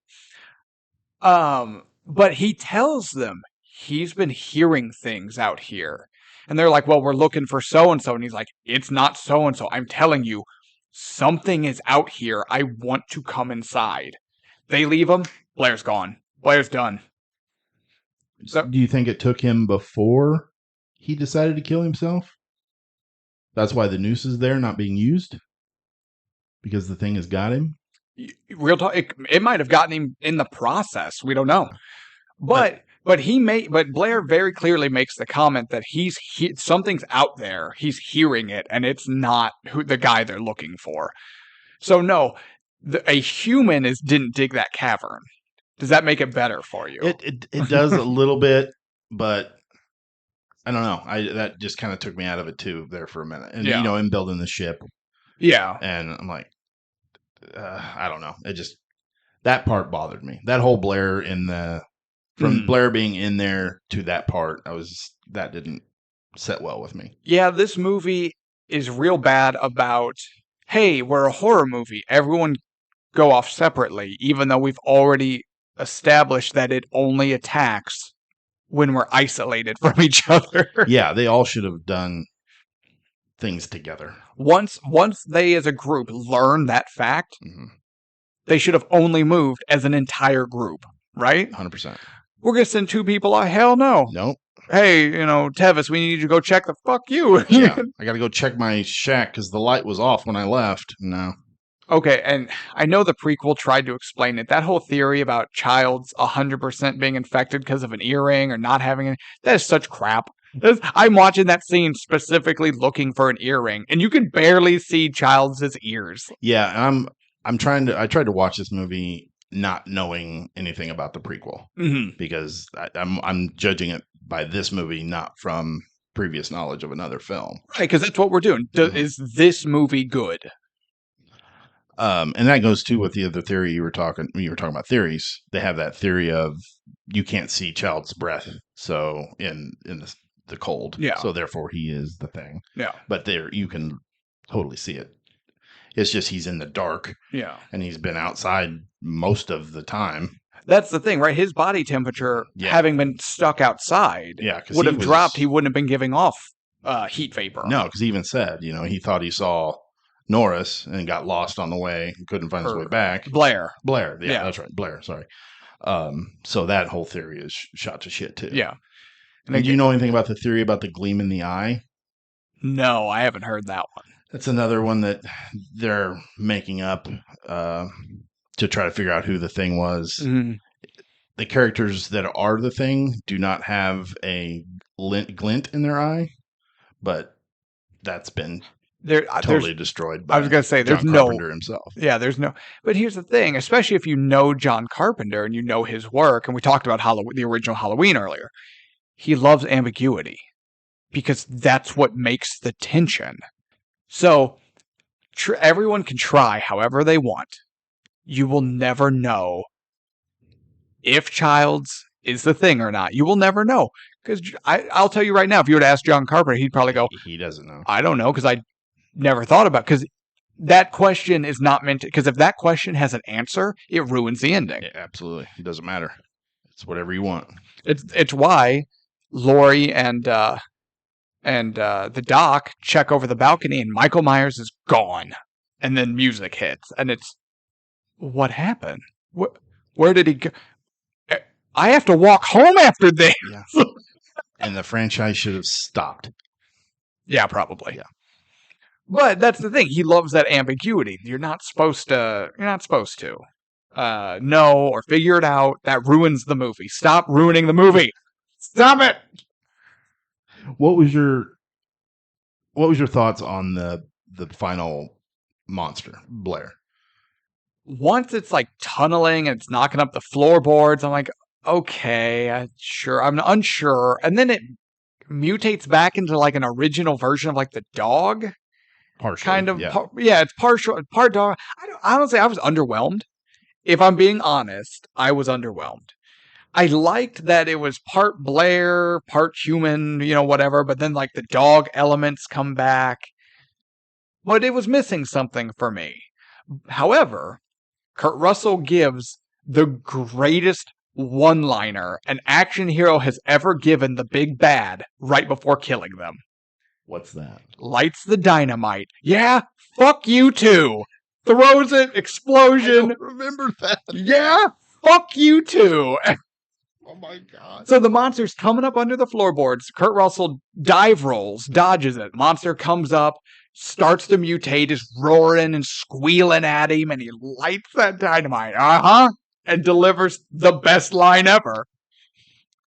But he tells them he's been hearing things out here. And they're like, well, we're looking for so-and-so. And he's like, it's not so-and-so. I'm telling you, something is out here. I want to come inside. They leave him. Blair's gone. Blair's done. So, do you think it took him before he decided to kill himself? That's why the noose is there, not being used? Because the thing has got him? Real talk, it might have gotten him in the process. We don't know. But Blair very clearly makes the comment that something's out there. He's hearing it, and it's not the guy they're looking for. So no, a human didn't dig that cavern. Does that make it better for you? It does a little bit, but I don't know. That just kind of took me out of it too there for a minute. And in building the ship, and I'm like, I don't know. That part bothered me. That whole Blair from Blair being in there to that part, that didn't set well with me. Yeah, this movie is real bad about, hey, we're a horror movie. Everyone go off separately, even though we've already established that it only attacks when we're isolated from each other. Yeah, they all should have done things together. Once they as a group learn that fact, they should have only moved as an entire group, right? 100%. We're going to send 2 people. Hell no. Nope. Hey, Tevis, we need you to go check the fuck you. Yeah, I got to go check my shack because the light was off when I left. No. Okay, and I know the prequel tried to explain it. That whole theory about Childs 100% being infected because of an earring or not having it, that is such crap. I'm watching that scene specifically looking for an earring, and you can barely see Childs' ears. Yeah, and I tried to watch this movie not knowing anything about the prequel because I'm judging it by this movie, not from previous knowledge of another film. Right, because that's what we're doing. Is this movie good? And that goes too with the other theory you were talking about theories. They have that theory of you can't see Child's breath, so in the cold, so therefore he is the thing. Yeah, but there you can totally see it. It's just he's in the dark. Yeah, and he's been outside most of the time. That's the thing, right? His body temperature, having been stuck outside, would have dropped. He wouldn't have been giving off heat vapor. No, because he even said, he thought he saw Norris and got lost on the way and couldn't find his way back. Blair. Yeah, that's right. Blair, sorry. So that whole theory is shot to shit too. Yeah. And do you know anything about the theory about the gleam in the eye? No, I haven't heard that one. That's another one that they're making up to try to figure out who the thing was. Mm-hmm. The characters that are the thing do not have a glint in their eye, but that's been totally destroyed by John Carpenter himself. Yeah, there's no. But here's the thing, especially if you know John Carpenter and you know his work, and we talked about the original Halloween earlier, he loves ambiguity because that's what makes the tension. So everyone can try however they want. You will never know if Childs is the thing or not. You will never know. Because I'll tell you right now, if you were to ask John Carpenter, he'd probably go, he doesn't know. I don't know, because I never thought about it. Because that question is not meant to, because if that question has an answer, it ruins the ending. Yeah, absolutely. It doesn't matter. It's whatever you want. It's why Laurie and the doc check over the balcony and Michael Myers is gone. And then music hits. And it's, what happened? Where did he go? I have to walk home after this. Yeah. And the franchise should have stopped. Yeah, probably. Yeah. But that's the thing. He loves that ambiguity. You're not supposed to know or figure it out. That ruins the movie. Stop ruining the movie. Stop it. What was your thoughts on the final monster, Blair? Once it's like tunneling and it's knocking up the floorboards, I'm like, okay, sure. I'm unsure. And then it mutates back into like an original version of like the dog. Partially, kind of. Yeah. It's part dog. Honestly, I was underwhelmed. If I'm being honest, I was underwhelmed. I liked that it was part Blair, part human, whatever, but then like the dog elements come back. But it was missing something for me. However, Kurt Russell gives the greatest one-liner an action hero has ever given the big bad right before killing them. What's that? Lights the dynamite. Yeah, fuck you too. Throws it, explosion. I don't remember that. Yeah, fuck you too. Oh my God. So the monster's coming up under the floorboards. Kurt Russell dive rolls, dodges it. Monster comes up, starts to mutate, is roaring and squealing at him, and he lights that dynamite. And delivers the best line ever.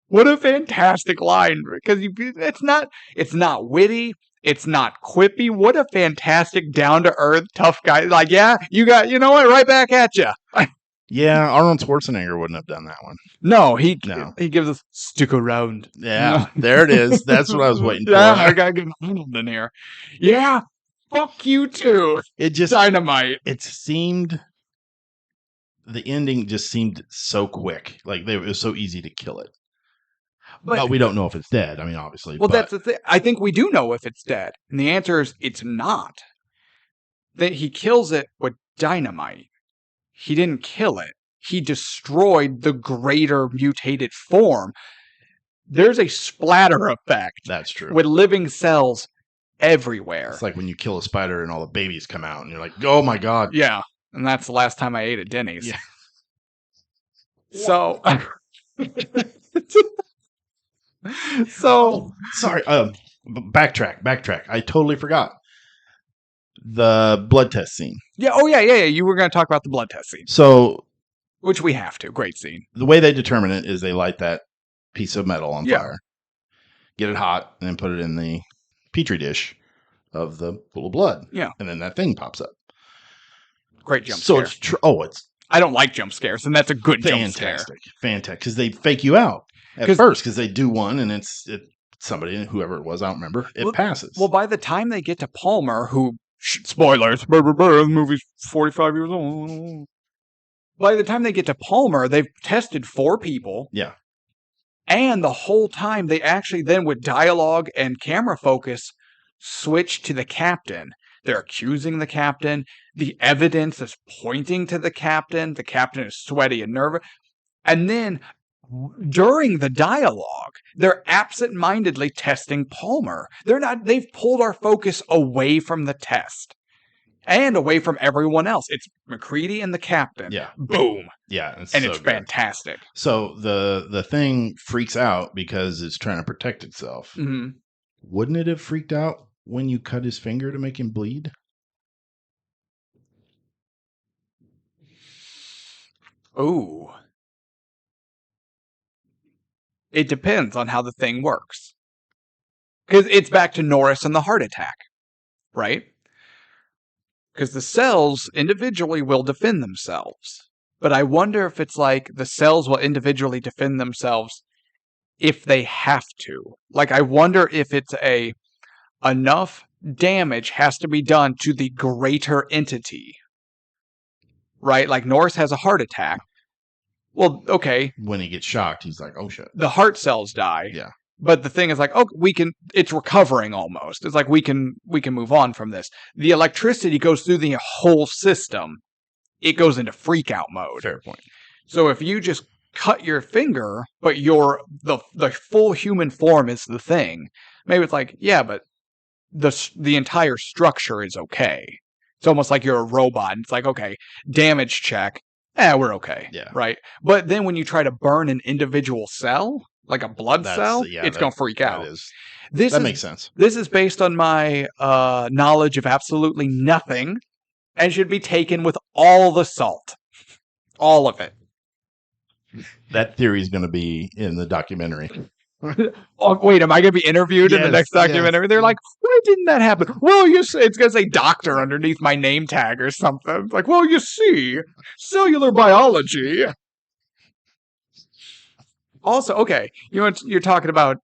What a fantastic line. Because it's not witty. It's not quippy. What a fantastic, down-to-earth, tough guy. Like, yeah, you know what? Right back at you. Yeah, Arnold Schwarzenegger wouldn't have done that one. No, he No. gives us stick around. Yeah, there it is. That's what I was waiting Yeah, for. I gotta get Arnold in here. Yeah, fuck you too. It just Dynamite. it seemed the ending just seemed so quick. Like it was so easy to kill it. But we don't know if it's dead. I mean, obviously. Well, but that's the thing. I think we do know if it's dead, and the answer is it's not. That he kills it with dynamite. He didn't kill it. He destroyed the greater mutated form. There's a splatter effect that's true. with living cells everywhere. It's like when you kill a spider and all the babies come out, and you're like, "Oh my god!" Yeah, and that's the last time I ate at Denny's. Yeah. So, Sorry. Backtrack. I totally forgot the blood test scene. Yeah. Oh yeah. You were going to talk about the blood test scene, So which we have to. Great scene. the way they determine it is they light that piece of metal on fire, get it hot, and then put it in the petri dish of the pool of blood. Yeah, and then that thing pops up. Great jump so scare. It's I don't like jump scares, and that's a good jump scare. Fantastic, because they fake you out at first, because they do one, and it's somebody, whoever it was, I don't remember. It passes. Well, by the time they get to Palmer, who spoilers, the movie's 45 years old. By the time they get to Palmer, they've tested 4 people. Yeah. And the whole time, they actually then, with dialogue and camera focus, switch to the captain. They're accusing the captain. The evidence is pointing to the captain. The captain is sweaty and nervous. And then, during the dialogue, they're absent-mindedly testing Palmer. They've pulled our focus away from the test. And away from everyone else. It's McCready and the captain. Yeah. Boom. Yeah. And it's fantastic. So the thing freaks out because it's trying to protect itself. Mm-hmm. Wouldn't it have freaked out when you cut his finger to make him bleed? Ooh. It depends on how the thing works. Because it's back to Norris and the heart attack, right? Because the cells individually will defend themselves. But I wonder if it's like the cells will individually defend themselves if they have to. Like, I wonder if it's enough damage has to be done to the greater entity. Right? Like, Norris has a heart attack. Well, okay. When he gets shocked, he's like, oh shit. The heart cells die. Yeah. But the thing is like, it's recovering almost. It's like we can move on from this. The electricity goes through the whole system. It goes into freak out mode. Fair point. So if you just cut your finger, but the full human form is the thing, maybe it's like, yeah, but the entire structure is okay. It's almost like you're a robot. It's like, okay, damage check. We're okay. Yeah. Right? But then when you try to burn an individual cell, like a blood cell, it's going to freak out. That makes sense. This is based on my knowledge of absolutely nothing and should be taken with all the salt. All of it. That theory is going to be in the documentary. Oh, wait, am I going to be interviewed in the next documentary? Yes, They're like, why didn't that happen? Well, it's going to say doctor underneath my name tag or something. It's like, well, you see, cellular biology. Also, okay, you're talking about,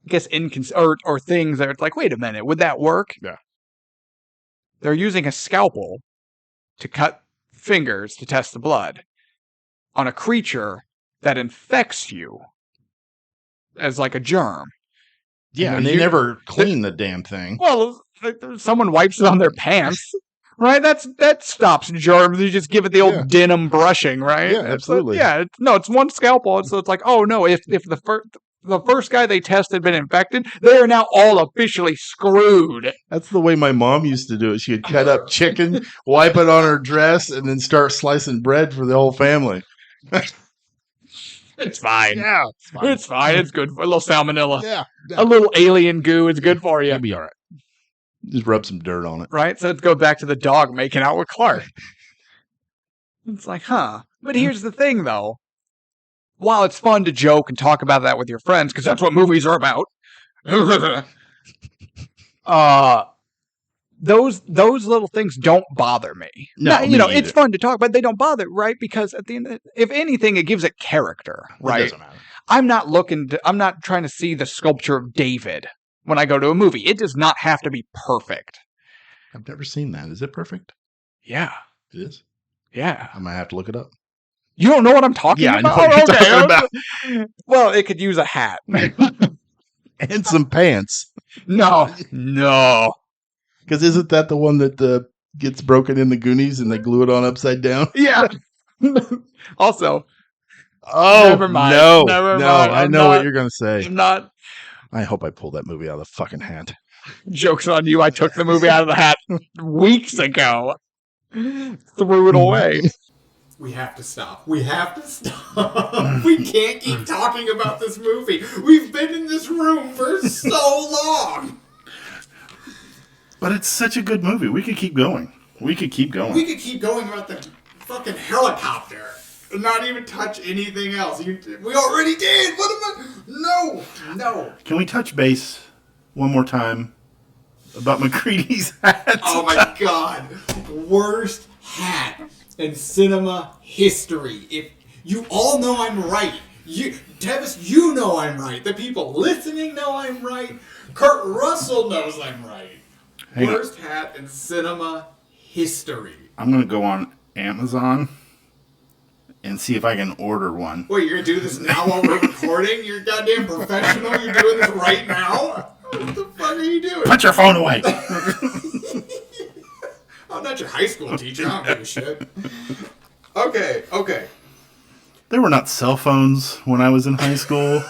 I guess, or things that it's like, wait a minute, would that work? Yeah. They're using a scalpel to cut fingers to test the blood on a creature that infects you as like a germ. Yeah, and they never clean the damn thing. Well, someone wipes it on their pants. Right, that stops germs. You just give it the old denim brushing, right? Yeah, absolutely. It's one scalpel, so it's like, oh no, if the first guy they tested had been infected, they are now all officially screwed. That's the way my mom used to do it. She'd cut up chicken, wipe it on her dress, and then start slicing bread for the whole family. It's fine. Yeah, it's fine. It's good for a little salmonella. Yeah, a little alien goo is good for you. It'll be all right. Just rub some dirt on it. Right? So let's go back to the dog making out with Clark. It's like, huh. But here's the thing, though. While it's fun to joke and talk about that with your friends, because that's what movies are about, those little things don't bother me. No, Now, me it's either. fun to talk, but they don't bother, right? Because at the end, if anything, it gives it character, It right? doesn't matter. I'm not trying to see the sculpture of David when I go to a movie. It does not have to be perfect. I've never seen that. Is it perfect? Yeah. It is. Yeah. I might have to look it up. You don't know what I'm talking Yeah, I know about? what you're talking about. Well, it could use a hat. And some pants. No. Because isn't that the one that gets broken in the Goonies and they glue it on upside down? Yeah. Also, Oh, never mind. No, Never no, mind. I know what you're going to say. I'm not. I hope I pulled that movie out of the fucking hat. Joke's on you. I took the movie out of the hat weeks ago. Threw it away. We have to stop. We can't keep talking about this movie. We've been in this room for so long. But it's such a good movie. We could keep going. We could keep going about the fucking helicopter. Not even touch anything else. We already did. What am I? No. Can we touch base one more time about McCready's hat? Oh my god. Worst hat in cinema history. If you all know I'm right. Tevis, you know I'm right. The people listening know I'm right. Kurt Russell knows I'm right. Worst hat in cinema history. I'm going to go on Amazon and see if I can order one. Wait, you're going to do this now while we're recording? You're goddamn professional? You're doing this right now? What the fuck are you doing? Put your phone away. I'm not your high school teacher. I don't give a shit. Okay. There were not cell phones when I was in high school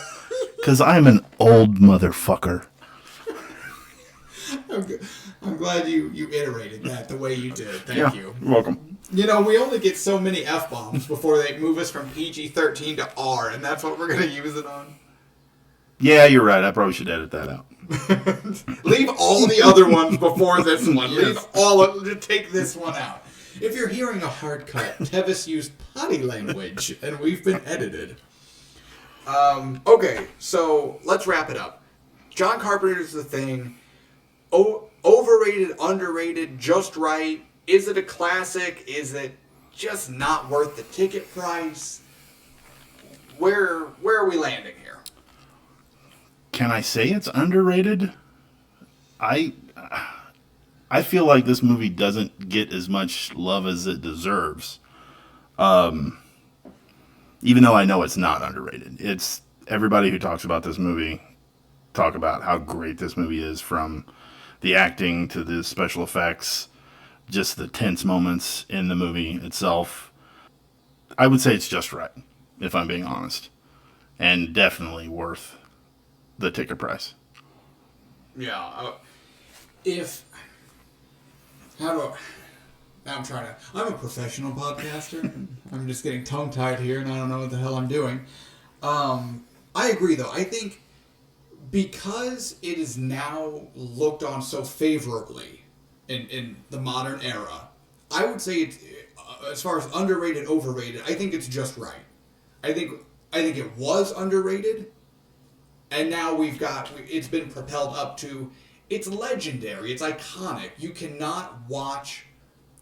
because I'm an old motherfucker. I'm glad you iterated that the way you did. Thank you. You're welcome. We only get so many F-bombs before they move us from PG-13 to R, and that's what we're going to use it on. Yeah, you're right. I probably should edit that out. Leave all the other ones before this one. Leave all of them. Take this one out. If you're hearing a hard cut, Tevis used potty language, and we've been edited. Okay, so let's wrap it up. John Carpenter's The Thing. Overrated, underrated, just right. Is it a classic? Is it just not worth the ticket price? Where are we landing here? Can I say it's underrated? I feel like this movie doesn't get as much love as it deserves. Even though I know it's not underrated. It's everybody who talks about this movie talk about how great this movie is, from the acting to the special effects, just the tense moments in the movie itself. I would say it's just right, if I'm being honest. And definitely worth the ticket price. Yeah. I'm a professional podcaster. I'm just getting tongue-tied here, and I don't know what the hell I'm doing. I agree, though. I think because it is now looked on so favorably in the modern era, I would say it's, as far as underrated, overrated, I think it's just right. I think it was underrated, and now it's been propelled up to, it's legendary, it's iconic. You cannot watch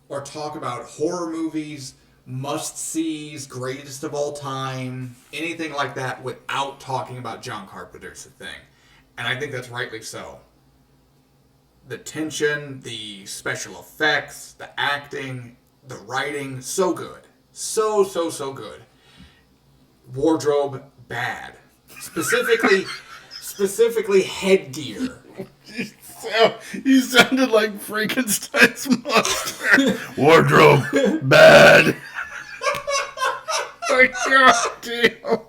or talk about horror movies, must-sees, greatest of all time, anything like that without talking about John Carpenter's The Thing. And I think that's rightly so. The tension, the special effects, the acting, the writing, so good. So good. Wardrobe, bad. Specifically headgear. You sounded like Frankenstein's monster. Wardrobe, bad. Oh, God damn.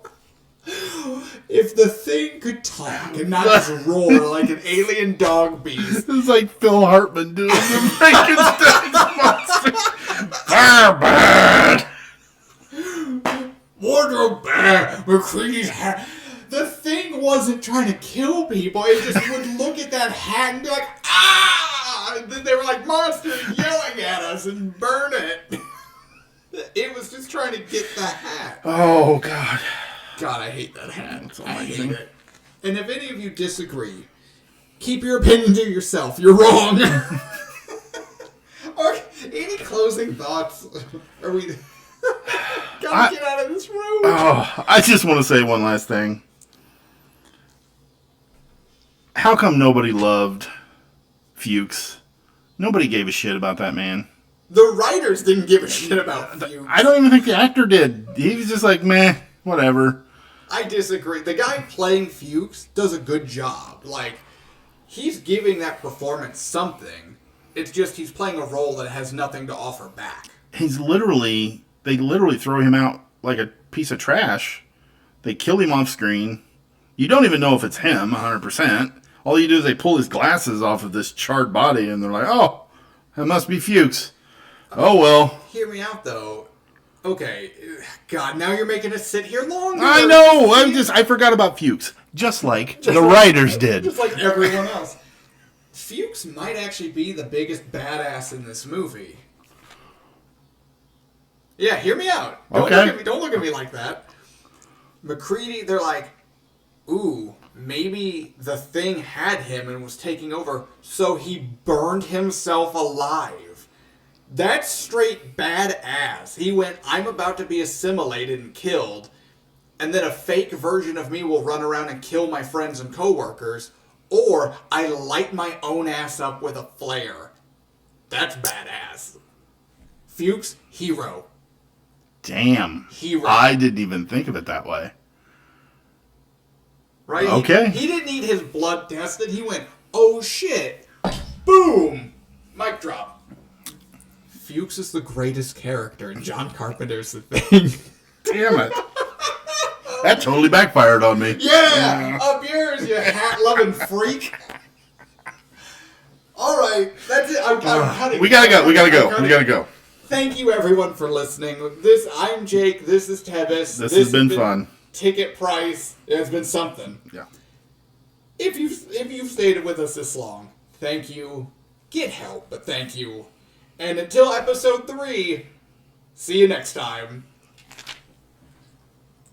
If the Thing could talk and not just roar like an alien dog beast. It's like Phil Hartman doing the Frankenstein's monster. Bad. Wardrobe bad. McCready's hat. The Thing wasn't trying to kill people. It just would look at that hat and be like, ah! And then they were like, monsters yelling at us, and burn it. It was just trying to get the hat. Oh, God. God, I hate that hat. I hate it. And if any of you disagree, keep your opinion to yourself. You're wrong. Any closing thoughts? Are we... Gotta get out of this room. Oh, I just want to say one last thing. How come nobody loved Fuchs? Nobody gave a shit about that man. The writers didn't give a shit about Fuchs. I don't even think the actor did. He was just like, meh, whatever. I disagree. The guy playing Fuchs does a good job. Like, he's giving that performance something. It's just he's playing a role that has nothing to offer back. They literally throw him out like a piece of trash. They kill him off screen. You don't even know if it's him 100%. All you do is they pull his glasses off of this charred body, and they're like, oh, that must be Fuchs. Oh, well. Hear me out, though. Okay. God, now you're making us sit here longer. I know. I forgot about Fuchs. Just like the writers did. Just like everyone else. Fuchs might actually be the biggest badass in this movie. Yeah, hear me out. Don't look at me like that. MacReady, they're like, ooh, maybe the Thing had him and was taking over, so he burned himself alive. That's straight badass. He went, I'm about to be assimilated and killed, and then a fake version of me will run around and kill my friends and coworkers, or I light my own ass up with a flare. That's badass. Fuchs, hero. Damn. Hero. I didn't even think of it that way. Right? Okay. He didn't need his blood tested. He went, oh shit. Boom. Mic drop. Fuchs is the greatest character, and John Carpenter's The Thing. Damn it. That totally backfired on me. Yeah! Up yours, you hat-loving freak. Alright, that's it. I'm cutting. We gotta go. Thank you, everyone, for listening. I'm Jake. This is Tevis. This has been fun. Ticket price. It's been something. Yeah. If you've stayed with us this long, thank you. Get help, but thank you. And until episode 3, see you next time.